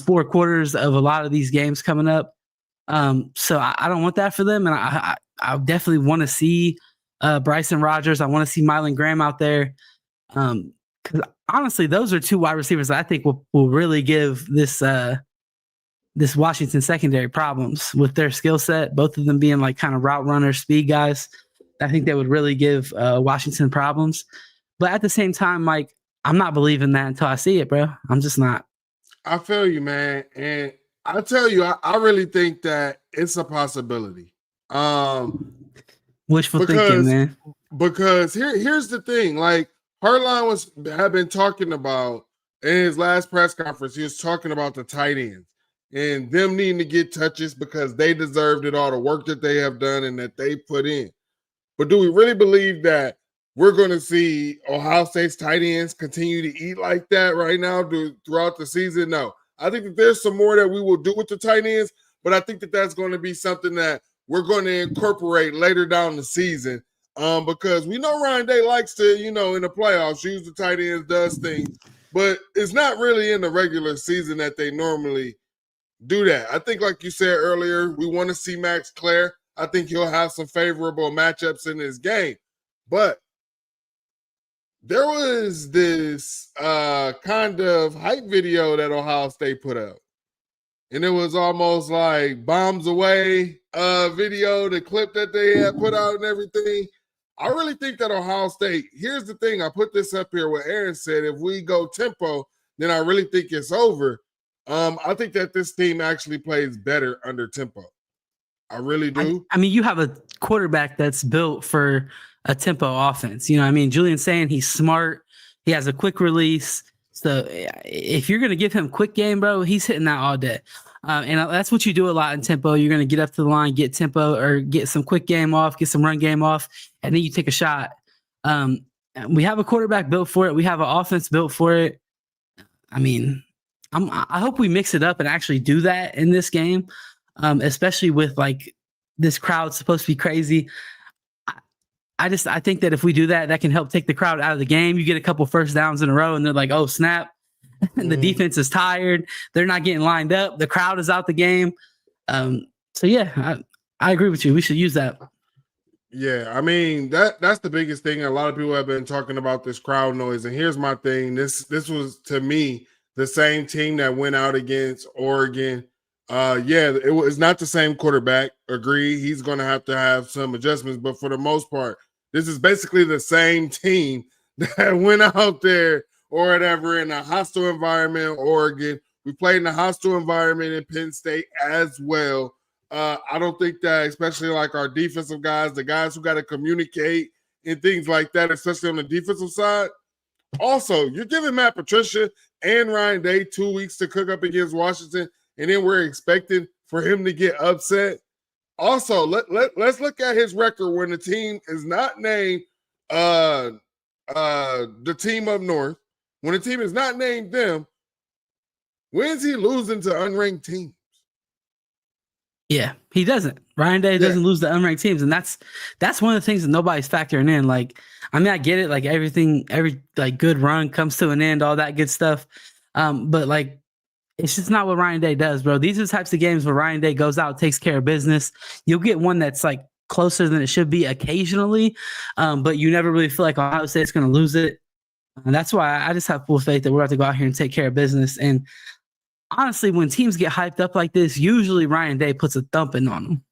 Speaker 2: 4 quarters of a lot of these games coming up. So I don't want that for them. And I definitely want to see Bryson Rodgers. I want to see Mylan Graham out there. Because honestly, those are 2 wide receivers that I think will really give this Washington secondary problems with their skill set, both of them being like kind of route runners, speed guys. I think they would really give Washington problems. But at the same time, Mike, I'm not believing that until I see it, bro. I'm just not.
Speaker 4: I feel you, man. And I tell you, I really think that it's a possibility.
Speaker 2: Wishful thinking, man.
Speaker 4: Because here's the thing. Like, Hardline had been talking about in his last press conference, he was talking about the tight ends and them needing to get touches because they deserved it, all the work that they have done and that they put in. But do we really believe that we're going to see Ohio State's tight ends continue to eat like that right now throughout the season? No. I think that there's some more that we will do with the tight ends, but I think that that's going to be something that we're going to incorporate later down the season. Because we know Ryan Day likes to, in the playoffs, use the tight ends, does things, but it's not really in the regular season that they normally do that. I think, like you said earlier, we want to see Max Clare. I think he'll have some favorable matchups in this game. But there was this kind of hype video that Ohio State put out. And it was almost like bombs away video, the clip that they had put out and everything. I really think that Ohio State, here's the thing, I put this up here what Aaron said, if we go tempo, then I really think it's over. I think that this team actually plays better under tempo. I really do.
Speaker 2: I mean, you have a quarterback that's built for a tempo offense. Julian's saying he's smart. He has a quick release. So if you're going to give him quick game, bro, he's hitting that all day. And that's what you do a lot in tempo. You're going to get up to the line, get tempo or get some quick game off, get some run game off, and then you take a shot. We have a quarterback built for it. We have an offense built for it. I mean, I hope we mix it up and actually do that in this game, especially with like this crowd supposed to be crazy. I think that if we do that, that can help take the crowd out of the game. You get a couple first downs in a row, and they're like, "Oh snap!" The defense is tired. They're not getting lined up. The crowd is out the game. So yeah, I agree with you. We should use that.
Speaker 4: Yeah, I mean that's the biggest thing. A lot of people have been talking about this crowd noise, and here's my thing. This was to me the same team that went out against Oregon. Yeah, it was not the same quarterback. Agree, he's going to have some adjustments, but for the most part, this is basically the same team that went out there or whatever in a hostile environment. Oregon, we played in a hostile environment in Penn State as well. I don't think that, especially like our defensive guys, the guys who got to communicate and things like that, especially on the defensive side. Also, you're giving Matt Patricia and Ryan Day 2 weeks to cook up against Washington, and then we're expecting for him to get upset. Also, let's look at his record when the team is not named the team up north. When the team is not named them, when's he losing to unranked teams?
Speaker 2: Yeah, he doesn't. Ryan Day doesn't lose to unranked teams, and that's one of the things that nobody's factoring in. Like, I mean, I get it. Like every like good run comes to an end, all that good stuff. But like, it's just not what Ryan Day does, bro. These are the types of games where Ryan Day goes out, takes care of business. You'll get one that's like closer than it should be occasionally, but you never really feel like Ohio State's going to lose it. And that's why I just have full faith that we're about to go out here and take care of business. And honestly, when teams get hyped up like this, usually Ryan Day puts a thumping on them.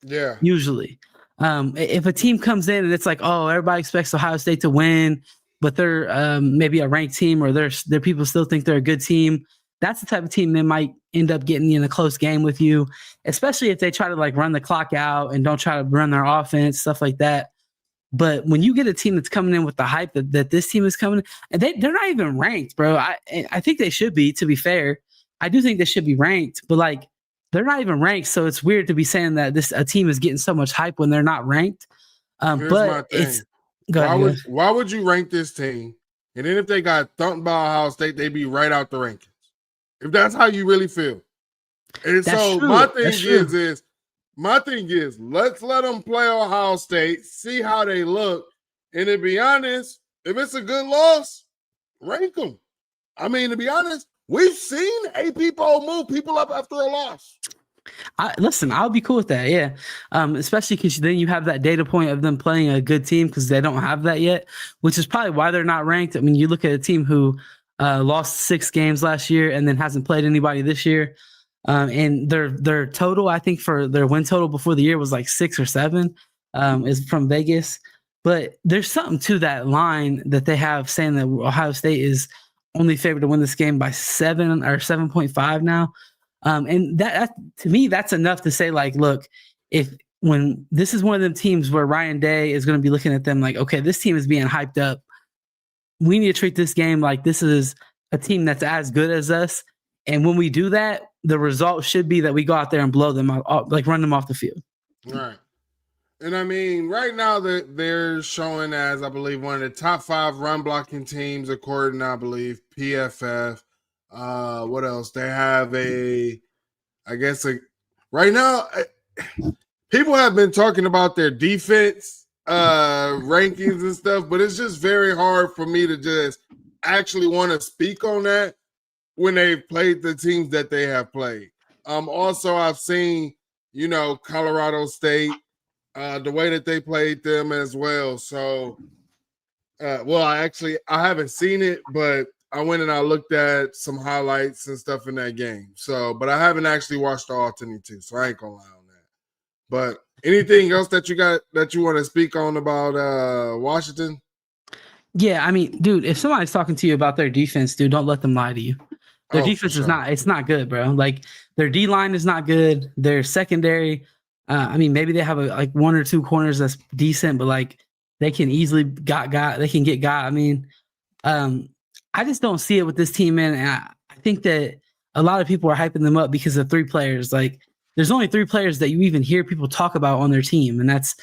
Speaker 4: Yeah.
Speaker 2: Usually. If a team comes in and it's like, oh, everybody expects Ohio State to win, but they're maybe a ranked team or their people still think they're a good team, that's the type of team that might end up getting in a close game with you, especially if they try to like run the clock out and don't try to run their offense, stuff like that. But when you get a team that's coming in with the hype that this team is coming in, and they're not even ranked, bro. I think they should be, to be fair. I do think they should be ranked, but like they're not even ranked. So it's weird to be saying that a team is getting so much hype when they're not ranked.
Speaker 4: Here's
Speaker 2: but
Speaker 4: my thing.
Speaker 2: it's
Speaker 4: why would you rank this team? And then if they got thumped by Ohio State, they'd be right out the rankings. If that's how you really feel. And
Speaker 2: that's
Speaker 4: so
Speaker 2: true.
Speaker 4: my thing is, let's let them play Ohio State, see how they look. And to be honest, if it's a good loss, rank them. I mean, to be honest, we've seen AP poll move people up after a loss.
Speaker 2: Listen, I'll be cool with that. Yeah. Especially because then you have that data point of them playing a good team because they don't have that yet, which is probably why they're not ranked. I mean, you look at a team who lost 6 games last year and then hasn't played anybody this year. And their total, I think, for their win total before the year was like 6 or 7 is from Vegas. But there's something to that line that they have saying that Ohio State is only favored to win this game by 7 or 7.5 now. And that to me, that's enough to say, like, look, when this is one of them teams where Ryan Day is going to be looking at them like, okay, this team is being hyped up. We need to treat this game like this is a team that's as good as us. And when we do that, the result should be that we go out there and blow them out, like run them off the field.
Speaker 4: Right. And I mean, right now they're showing as, I believe, one of the top 5 run blocking teams, according, I believe, PFF. What else? They have right now, people have been talking about their defense rankings and stuff, but it's just very hard for me to just actually want to speak on that when they've played the teams that they have played. Also, I've seen, Colorado State, the way that they played them as well. So, I haven't seen it, but I went and I looked at some highlights and stuff in that game. So, but I haven't actually watched all 22, so I ain't gonna lie on that. But anything else that you got that you want to speak on about Washington?
Speaker 2: Yeah, I mean, dude, if somebody's talking to you about their defense, dude, don't let them lie to you. Their defense is not good, bro. Like their D line is not good. Their secondary, I mean, maybe they have like 1 or 2 corners that's decent, but like they can easily they can get got. I mean, I just don't see it with this team, man. And I think that a lot of people are hyping them up because of 3 players. Like there's only 3 players that you even hear people talk about on their team, and that's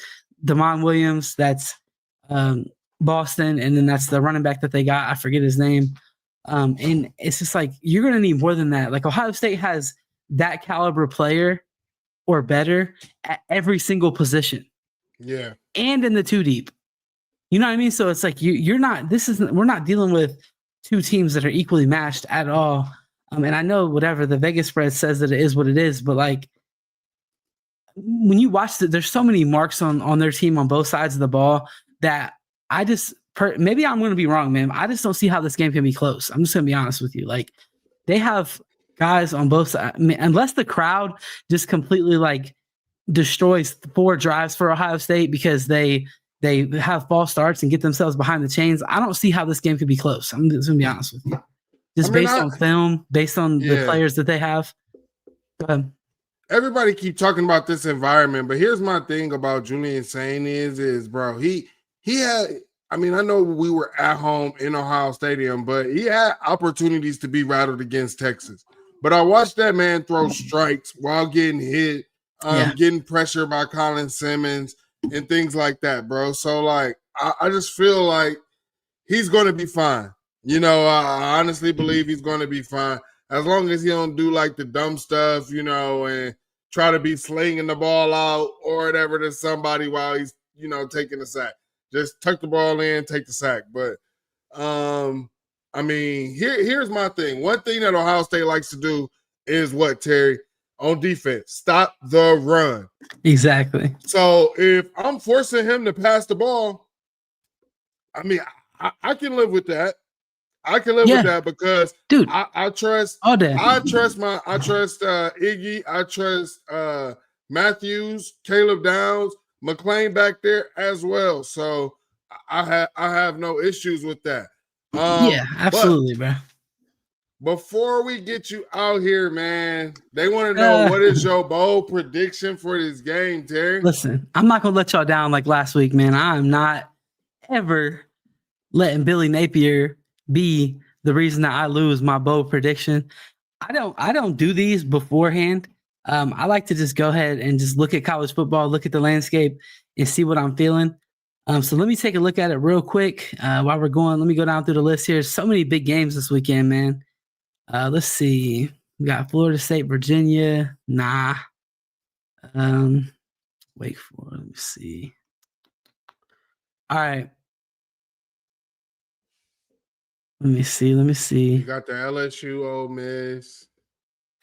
Speaker 2: Damon Williams, that's Boston, and then that's the running back that they got. I forget his name. And it's just like you're going to need more than that. Like Ohio State has that caliber player or better at every single position.
Speaker 4: Yeah.
Speaker 2: And in the two deep. You know what I mean? So it's like we're not dealing with two teams that are equally matched at all. And I know whatever the Vegas spread says that it is what it is, but like when you watch it, there's so many marks on their team on both sides of the ball that I just maybe I'm going to be wrong, man. I just don't see how this game can be close. I'm just going to be honest with you. Like they have guys on both sides. I mean, unless the crowd just completely like destroys 4 drives for Ohio State because they have false starts and get themselves behind the chains, I don't see how this game could be close. I'm just going to be honest with you. Just based on film, based on the players that they have. Go ahead.
Speaker 4: Everybody keep talking about this environment, but here's my thing about Julian saying is bro, he had, I mean, I know we were at home in Ohio Stadium, but he had opportunities to be rattled against Texas. But I watched that man throw strikes while getting hit, getting pressure by Colin Simmons and things like that, bro. So, like, I just feel like he's going to be fine. You know, I honestly believe he's going to be fine as long as he don't do, like, the dumb stuff, you know, and try to be slinging the ball out or whatever to somebody while he's, you know, taking the sack. Just tuck the ball in, take the sack. But, I mean, here's my thing. One thing that Ohio State likes to do is what, Terry? On defense, stop the run.
Speaker 2: Exactly.
Speaker 4: So if I'm forcing him to pass the ball, I mean, I can live with that. I can live with that because, dude, I trust all day. I trust Iggy. I trust Matthews, Caleb Downs, McClain back there as well. So I have no issues with that.
Speaker 2: Yeah, absolutely, bro.
Speaker 4: Before we get you out here, man, they want to know what is your bold prediction for this game, Terry?
Speaker 2: Listen, I'm not gonna let y'all down like last week, man. I'm not ever letting Billy Napier be the reason that I lose my bold prediction. I don't do these beforehand. I like to just go ahead and just look at college football, look at the landscape, and see what I'm feeling. So let me take a look at it real quick while we're going. Let me go down through the list here. So many big games this weekend, man. Let's see. We got Florida State, Virginia. Nah. Wait for it. Let me see. All right. Let me see.
Speaker 4: You got the LSU Ole Miss.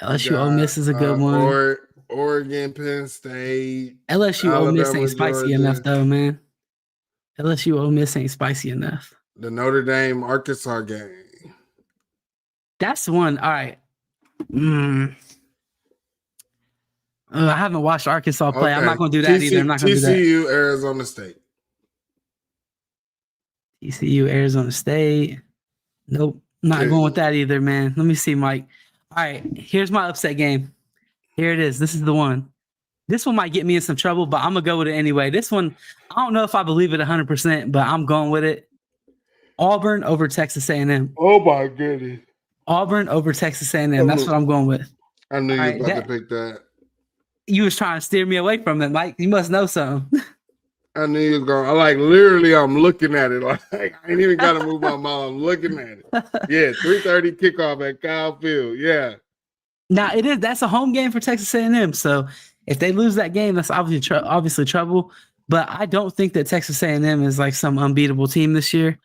Speaker 2: LSU Ole Miss is a good one.
Speaker 4: Oregon, Penn State.
Speaker 2: LSU Ole Miss ain't spicy enough, though, man. LSU Ole Miss ain't spicy enough.
Speaker 4: The Notre Dame Arkansas game.
Speaker 2: That's one. All right. I haven't watched Arkansas play. Okay. I'm not going to do that either. I'm not going to do that.
Speaker 4: TCU, Arizona State.
Speaker 2: TCU, Arizona State. Nope. Not going with that either, man. Let me see, Mike. All right. Here's my upset game. Here it is. This is the one. This one might get me in some trouble, but I'm going to go with it anyway. This one, I don't know if I believe it 100%, but I'm going with it. Auburn over Texas A&M.
Speaker 4: Oh, my goodness.
Speaker 2: Auburn over Texas A&M. That's what I'm going with.
Speaker 4: I knew you were about to pick that.
Speaker 2: You was trying to steer me away from it, Mike. You must know something.
Speaker 4: I knew you was going. Literally, I'm looking at it. Like, I ain't even got to move my mouth. I'm looking at it. Yeah, 3:30 kickoff at Kyle Field. Yeah.
Speaker 2: Now, it is. That's a home game for Texas A&M. So if they lose that game, that's obviously trouble. But I don't think that Texas A&M is like some unbeatable team this year.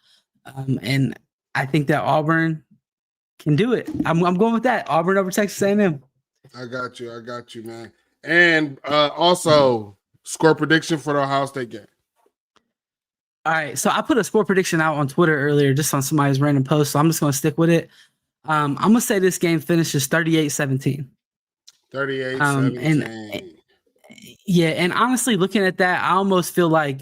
Speaker 2: And I think that Auburn can do it. I'm going with that. Auburn over Texas A&M.
Speaker 4: I got you, man. And also, score prediction for the Ohio State game.
Speaker 2: All right. So I put a score prediction out on Twitter earlier just on somebody's random post. So I'm just going to stick with it. I'm going to say this game finishes 38-17.
Speaker 4: 38-17.
Speaker 2: And honestly, looking at that, I almost feel like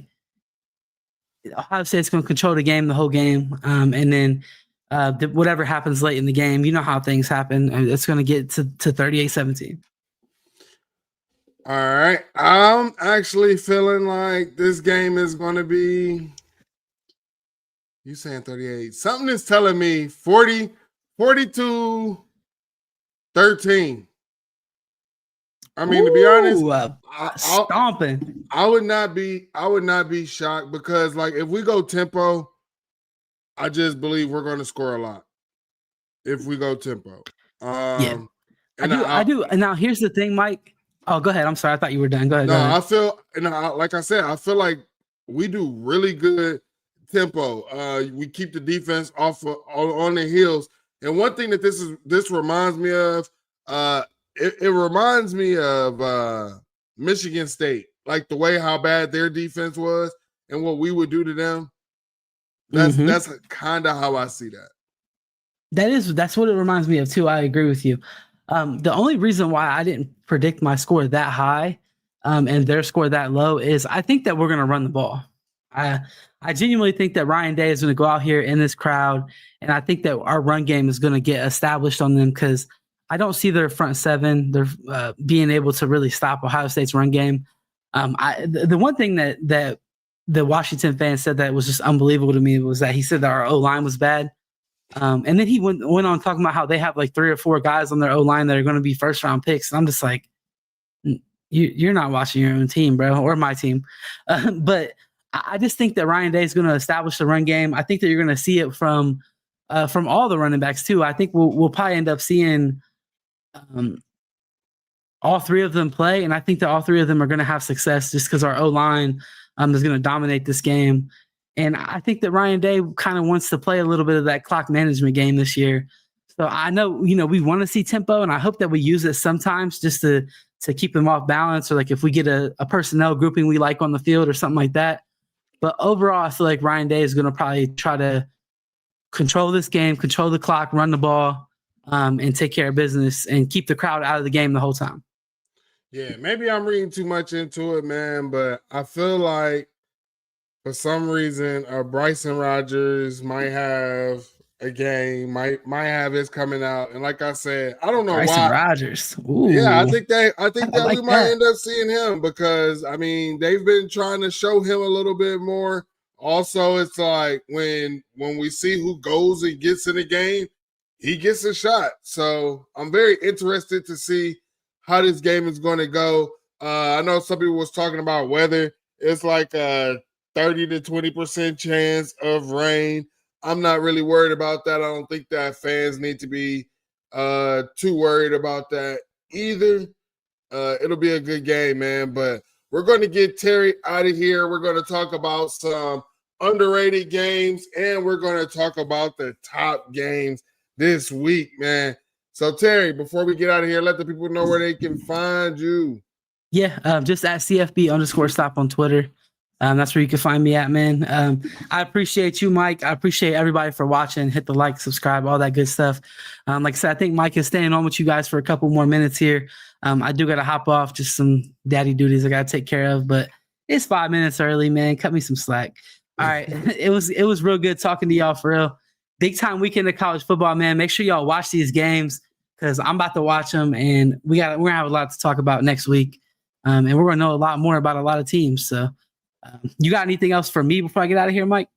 Speaker 2: Ohio State's going to control the game the whole game. And then whatever happens late in the game, you know how things happen. It's going to get to 38-17.
Speaker 4: All right. I'm actually feeling like this game is going to be, you saying 38. Something is telling me 42-13. I mean, to be honest,
Speaker 2: stomping.
Speaker 4: I would not be shocked because, like, if we go tempo, I just believe we're going to score a lot. if we go tempo.
Speaker 2: Yeah.
Speaker 4: And
Speaker 2: I do. And now here's the thing, Mike. Oh, go ahead. I'm sorry. I thought you were done. Go ahead.
Speaker 4: No,
Speaker 2: go ahead.
Speaker 4: I feel, and like I said, I feel like we do really good tempo. We keep the defense on the heels. And one thing that this reminds me of, it reminds me of Michigan State, like the way how bad their defense was and what we would do to them. That's kind of how I see that.
Speaker 2: That's what it reminds me of too. I agree with you. The only reason why I didn't predict my score that high, and their score that low is I think that we're going to run the ball. I genuinely think that Ryan Day is going to go out here in this crowd, and I think that our run game is going to get established on them because I don't see their front seven, they're being able to really stop Ohio State's run game. The one thing that the Washington fan said that was just unbelievable to me was that he said that our O-line was bad. And then he went on talking about how they have like 3 or 4 guys on their O-line that are going to be first round picks. And I'm just like, you're not watching your own team, bro, or my team. But I just think that Ryan Day is going to establish the run game. I think that you're going to see it from all the running backs too. I think we'll probably end up seeing all 3 of them play. And I think that all 3 of them are going to have success just because our O-line is going to dominate this game. And I think that Ryan Day kind of wants to play a little bit of that clock management game this year. So I know, we want to see tempo, and I hope that we use it sometimes just to keep them off balance, or like if we get a personnel grouping we like on the field or something like that. But overall, I feel like Ryan Day is going to probably try to control this game, control the clock, run the ball, and take care of business and keep the crowd out of the game the whole time.
Speaker 4: Yeah, maybe I'm reading too much into it, man, but I feel like for some reason, Bryson Rogers might have a game, might have his coming out, and like I said, I don't know
Speaker 2: Bryson
Speaker 4: why.
Speaker 2: Rogers, ooh.
Speaker 4: Yeah, I think that
Speaker 2: like
Speaker 4: we might
Speaker 2: that.
Speaker 4: end up seeing him because I mean they've been trying to show him a little bit more. Also, it's like when we see who goes and gets in the game, he gets a shot. So I'm very interested to see how this game is going to go. I know some people was talking about weather. It's like 30 to 20% chance of rain. I'm not really worried about that. I don't think that fans need to be too worried about that either. It'll be a good game, man. But we're going to get Terry out of here. We're going to talk about some underrated games, and we're going to talk about the top games this week, man. So, Terry, before we get out of here, let the people know where they can find you.
Speaker 2: Yeah, just at CFB_stop on Twitter. That's where you can find me at, man. I appreciate you, Mike. I appreciate everybody for watching. Hit the like, subscribe, all that good stuff. Like I said, I think Mike is staying on with you guys for a couple more minutes here. I do got to hop off, just some daddy duties I got to take care of, but it's 5 minutes early, man. Cut me some slack. All right. It was real good talking to y'all for real. Big time weekend of college football, man. Make sure y'all watch these games because I'm about to watch them, and we're going to have a lot to talk about next week. And we're going to know a lot more about a lot of teams. So, you got anything else for me before I get out of here, Mike?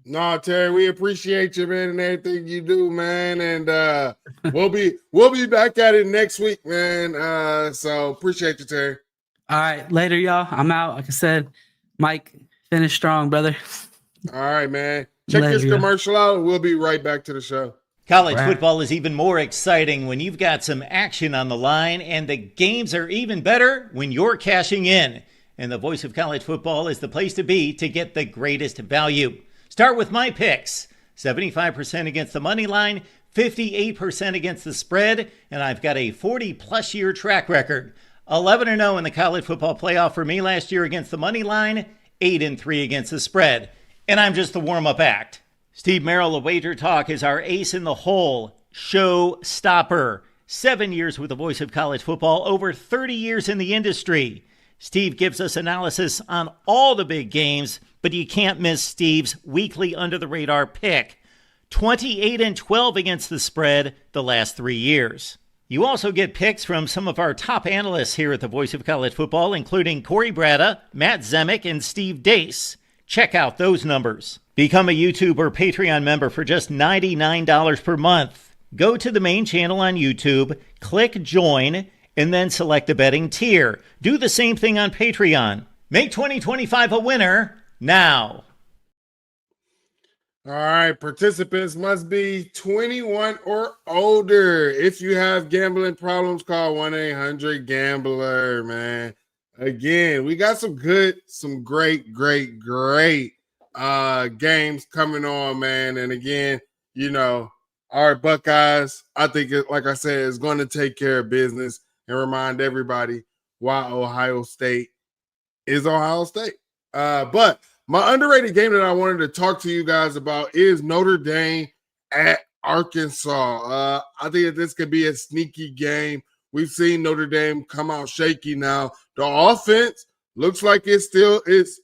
Speaker 4: No, Terry, we appreciate you, man, and everything you do, man. And we'll be back at it next week, man. So appreciate you, Terry.
Speaker 2: All right, later, y'all. I'm out. Like I said, Mike, finish strong, brother.
Speaker 4: All right, man. Check
Speaker 2: Later,
Speaker 4: this commercial out, and we'll be right back to the show.
Speaker 5: College football is even more exciting when you've got some action on the line, and the games are even better when you're cashing in. And the Voice of College Football is the place to be to get the greatest value. Start with my picks. 75% against the money line, 58% against the spread, and I've got a 40-plus year track record. 11-0 in the college football playoff for me last year against the money line, 8-3 against the spread. And I'm just the warm-up act. Steve Merrill of Wager Talk is our ace in the hole, show stopper. 7 years with the Voice of College Football, over 30 years in the industry. Steve gives us analysis on all the big games, but you can't miss Steve's weekly under-the-radar pick. 28-12 against the spread the last 3 years. You also get picks from some of our top analysts here at the Voice of College Football, including Corey Bratta, Matt Zemek, and Steve Dace. Check out those numbers. Become a YouTube or Patreon member for just $99 per month. Go to the main channel on YouTube, click Join, and then select the betting tier. Do the same thing on Patreon. Make 2025 a winner now.
Speaker 4: All right, participants must be 21 or older. If you have gambling problems, call 1-800-GAMBLER, man. Again, we got some great games coming on, man. And again, our Buckeyes, I think, like I said, is going to take care of business and remind everybody why Ohio State is Ohio State. But my underrated game that I wanted to talk to you guys about is Notre Dame at Arkansas. I think that this could be a sneaky game. We've seen Notre Dame come out shaky now. The offense looks like it still is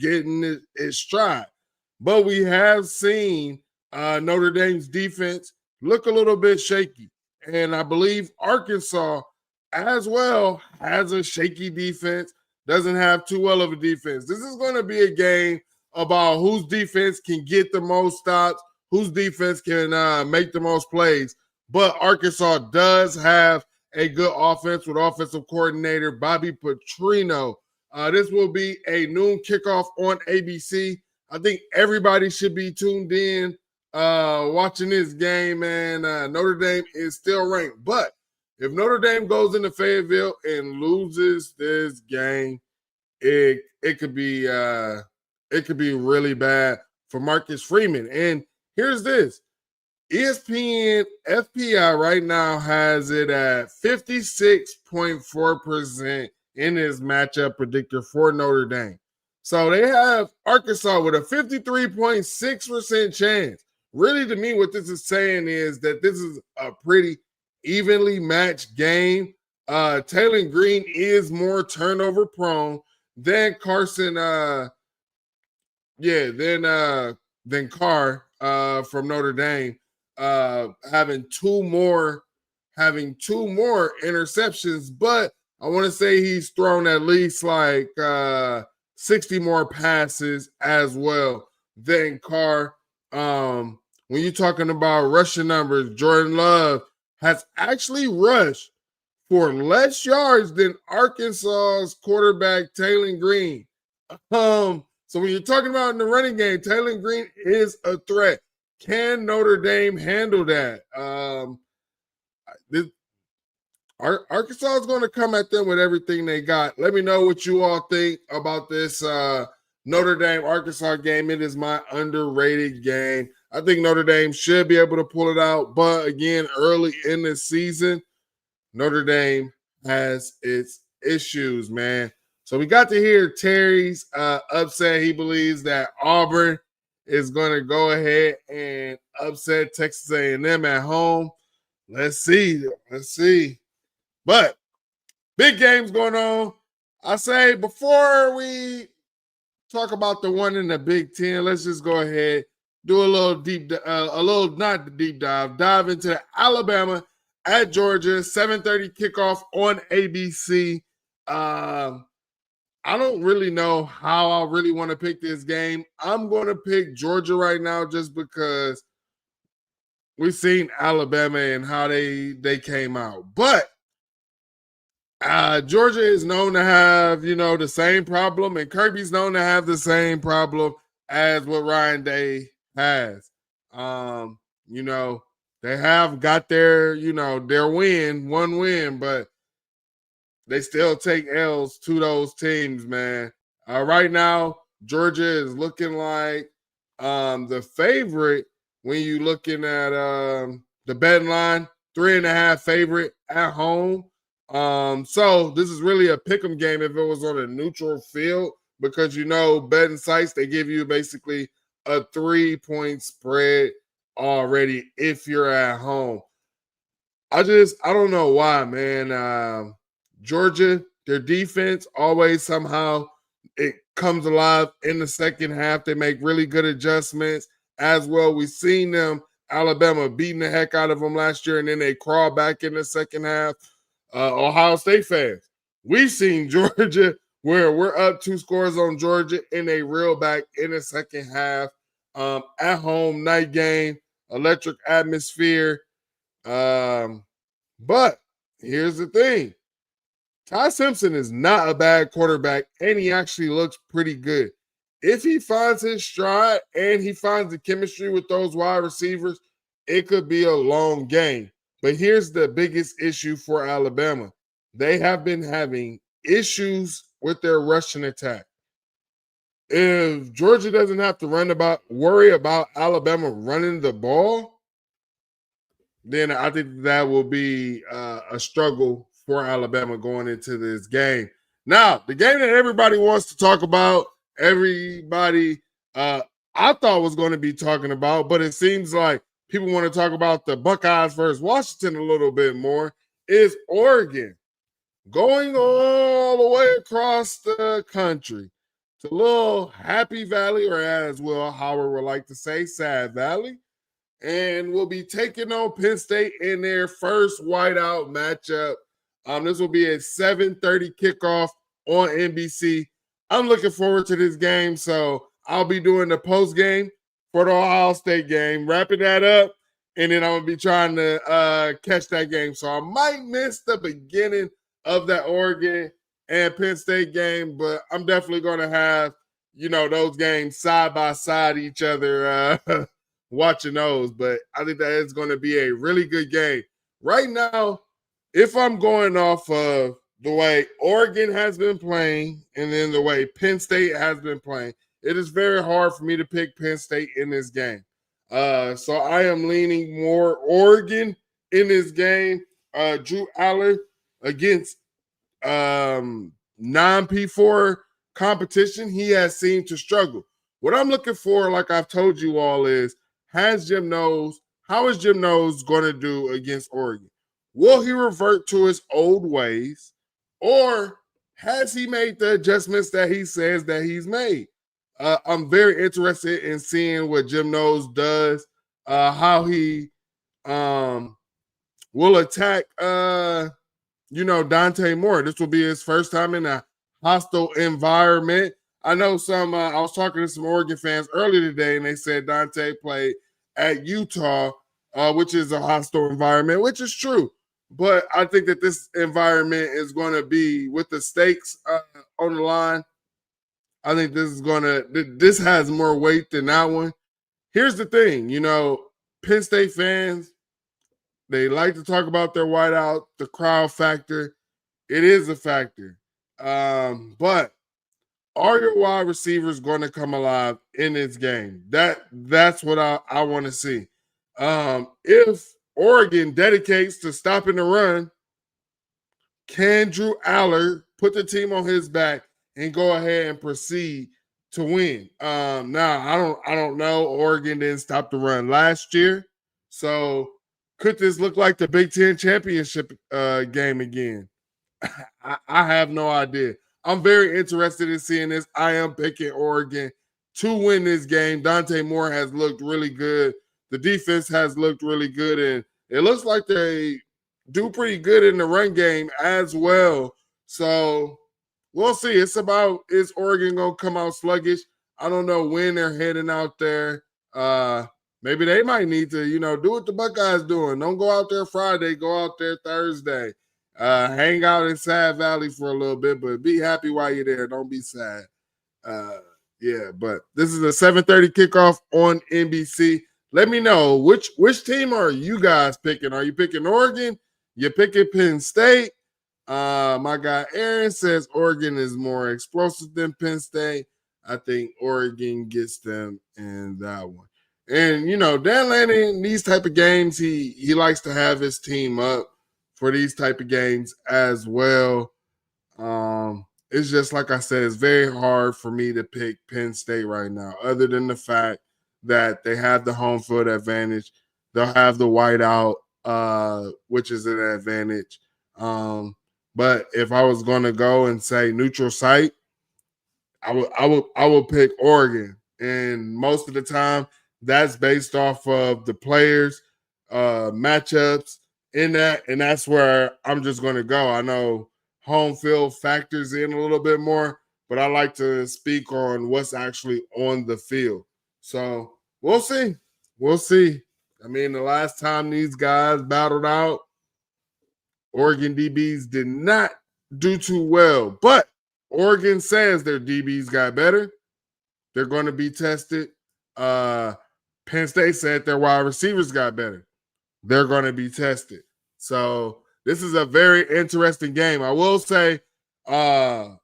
Speaker 4: getting its stride. But we have seen Notre Dame's defense look a little bit shaky. And I believe Arkansas as well has a shaky defense. Doesn't have too well of a defense. This is going to be a game about whose defense can get the most stops, whose defense can make the most plays. But Arkansas does have a good offense with offensive coordinator Bobby Petrino. This will be a noon kickoff on ABC. I think everybody should be tuned in watching this game, and Notre Dame is still ranked. But if Notre Dame goes into Fayetteville and loses this game, it could be really bad for Marcus Freeman. And here's this: ESPN FPI right now has it at 56.4% in his matchup predictor for Notre Dame. So they have Arkansas with a 53.6% chance. Really, to me, what this is saying is that this is a pretty evenly matched game. Taylor Green is more turnover prone than Carson. Than Carr from Notre Dame, having two more interceptions. But I want to say he's thrown at least like 60 more passes as well than Carr. When you're talking about rushing numbers, Jordan Love has actually rushed for less yards than Arkansas's quarterback, Taylor Green. So when you're talking about in the running game, Taylor Green is a threat. Can Notre Dame handle that? Arkansas is going to come at them with everything they got. Let me know what you all think about this Notre Dame-Arkansas game. It is my underrated game. I think Notre Dame should be able to pull it out. But again, early in the season, Notre Dame has its issues, man. So we got to hear Terry's upset. He believes that Auburn is going to go ahead and upset Texas A&M at home. Let's see. But big games going on. I say before we talk about the one in the Big Ten, let's just go ahead, do a little dive into Alabama at Georgia, 7:30 kickoff on ABC. I don't really know how I really want to pick this game. I'm going to pick Georgia right now just because we've seen Alabama and how they came out. But Georgia is known to have, the same problem, and Kirby's known to have the same problem as what Ryan Day has. They have got their one win, but they still take L's to those teams, man. Right now, Georgia is looking like the favorite when you're looking at the betting line, 3.5 favorite at home. So this is really a pick'em game if it was on a neutral field, because betting sites, they give you basically a 3-point spread already if you're at home. I don't know why, man. Georgia, their defense always somehow it comes alive in the second half. They make really good adjustments as well. We've seen them, Alabama beating the heck out of them last year, and then they crawl back in the second half. Ohio State fans, we've seen Georgia where we're up 2 scores on Georgia and they reel back in the second half. At home, night game, electric atmosphere. But here's the thing. Ty Simpson is not a bad quarterback, and he actually looks pretty good. if he finds his stride and he finds the chemistry with those wide receivers, it could be a long game. But here's the biggest issue for Alabama. They have been having issues with their rushing attack. If Georgia doesn't have to worry about Alabama running the ball, then I think that will be a struggle for Alabama going into this game. Now, the game that everybody wants to talk about, everybody I thought was going to be talking about, but it seems like people want to talk about the Buckeyes versus Washington a little bit more, is Oregon going all the way across the country to little Happy Valley, or as Will Howard would like to say, Sad Valley, and will be taking on Penn State in their first whiteout matchup. This will be a 7:30 kickoff on NBC. I'm looking forward to this game, so I'll be doing the post game for the Ohio State game, wrapping that up, and then I'm going to be trying to catch that game. So I might miss the beginning of that Oregon and Penn State game, but I'm definitely going to have, those games side by side each other, watching those. But I think that it's going to be a really good game. Right now, if I'm going off of the way Oregon has been playing and then the way Penn State has been playing, it is very hard for me to pick Penn State in this game. So I am leaning more Oregon in this game. Drew Aller against non-P4 competition, he has seemed to struggle. What I'm looking for, like I've told you all, is how is Jim Knowles going to do against Oregon? Will he revert to his old ways, or has he made the adjustments that he says that he's made? I'm very interested in seeing what Jim Knowles does, how he will attack Dante Moore. This will be his first time in a hostile environment. I know I was talking to some Oregon fans earlier today, and they said Dante played at Utah, which is a hostile environment, which is true. But I think that this environment is going to be, with the stakes on the line, I think this has more weight than that one. Here's the thing, Penn State fans, they like to talk about their whiteout, the crowd factor. It is a factor. But are your wide receivers going to come alive in this game? That's what I want to see. If Oregon dedicates to stopping the run, can Drew Aller put the team on his back and go ahead and proceed to win? Now, I don't know. Oregon didn't stop the run last year. So could this look like the Big Ten championship game again? I have no idea. I'm very interested in seeing this. I am picking Oregon to win this game. Dante Moore has looked really good. The defense has looked really good, and it looks like they do pretty good in the run game as well. So we'll see. Is Oregon going to come out sluggish? I don't know when they're heading out there. Maybe they might need to, do what the Buckeyes doing. Don't go out there Friday. Go out there Thursday. Hang out in Sad Valley for a little bit, but be happy while you're there. Don't be sad. But this is a 7:30 kickoff on NBC. Let me know, which team are you guys picking? Are you picking Oregon? You picking Penn State? My guy Aaron says Oregon is more explosive than Penn State. I think Oregon gets them in that one. And, Dan Lanning, these type of games, he likes to have his team up for these type of games as well. It's just, like I said, it's very hard for me to pick Penn State right now, other than the fact that they have the home field advantage. They'll have the whiteout, which is an advantage. But if I was going to go and say neutral site, I would pick Oregon. And most of the time, that's based off of the players, matchups in that, and that's where I'm just going to go. I know home field factors in a little bit more, but I like to speak on what's actually on the field. So we'll see. We'll see. I mean, the last time these guys battled out, Oregon DBs did not do too well, but Oregon says their DBs got better. they're going to be tested. Penn State said their wide receivers got better. They're going to be tested. So this is a very interesting game. I will say Penn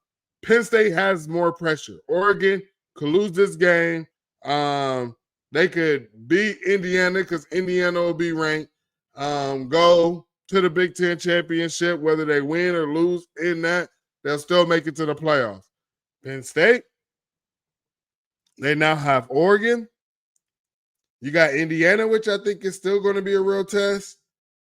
Speaker 4: State has more pressure. Oregon could lose this game. They could beat Indiana because Indiana will be ranked. Go to the Big Ten championship, whether they win or lose in that, they'll still make it to the playoffs. Penn State, they now have Oregon. You got Indiana, which I think is still going to be a real test.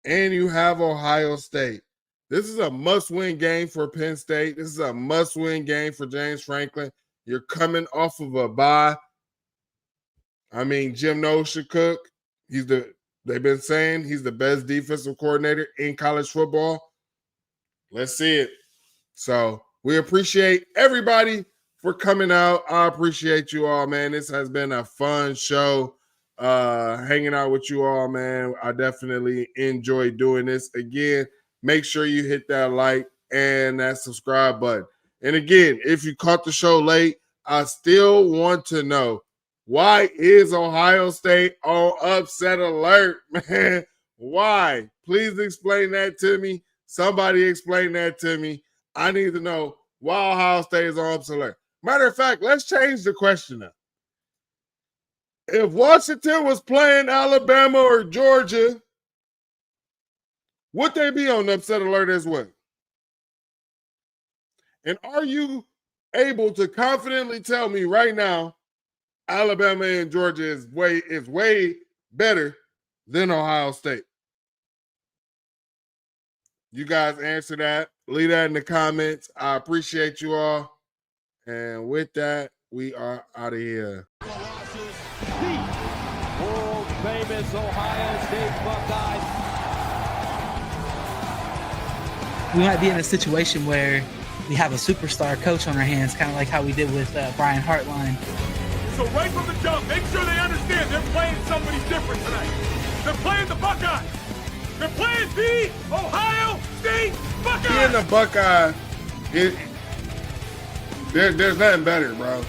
Speaker 4: And you have Ohio State. This is a must-win game for Penn State. This is a must-win game for James Franklin. You're coming off of a bye. I mean, Jim Knowles should cook. They've been saying he's the best defensive coordinator in college football. Let's see it. So we appreciate everybody for coming out. I appreciate you all, man. This has been a fun show. Hanging out with you all, man. I definitely enjoy doing this. Again, make sure you hit that like and that subscribe button. And again, if you caught the show late, I still want to know, why is Ohio State on upset alert, man? Why? Please explain that to me. Somebody explain that to me. I need to know why Ohio State is on upset alert. Matter of fact, let's change the question up. If Washington was playing Alabama or Georgia, would they be on upset alert as well? And are you able to confidently tell me right now Alabama and Georgia is way better than Ohio State? You guys answer that. Leave that in the comments. I appreciate you all. And with that, we are out of here.
Speaker 1: World famous Ohio State Buckeyes.
Speaker 2: We might be in a situation where we have a superstar coach on our hands, kind of like how we did with Brian Hartline.
Speaker 3: So right from the jump, make sure they understand they're playing somebody different tonight. They're playing the Buckeyes. They're playing the Ohio State Buckeyes.
Speaker 4: Being the Buckeye, there's nothing better, bro.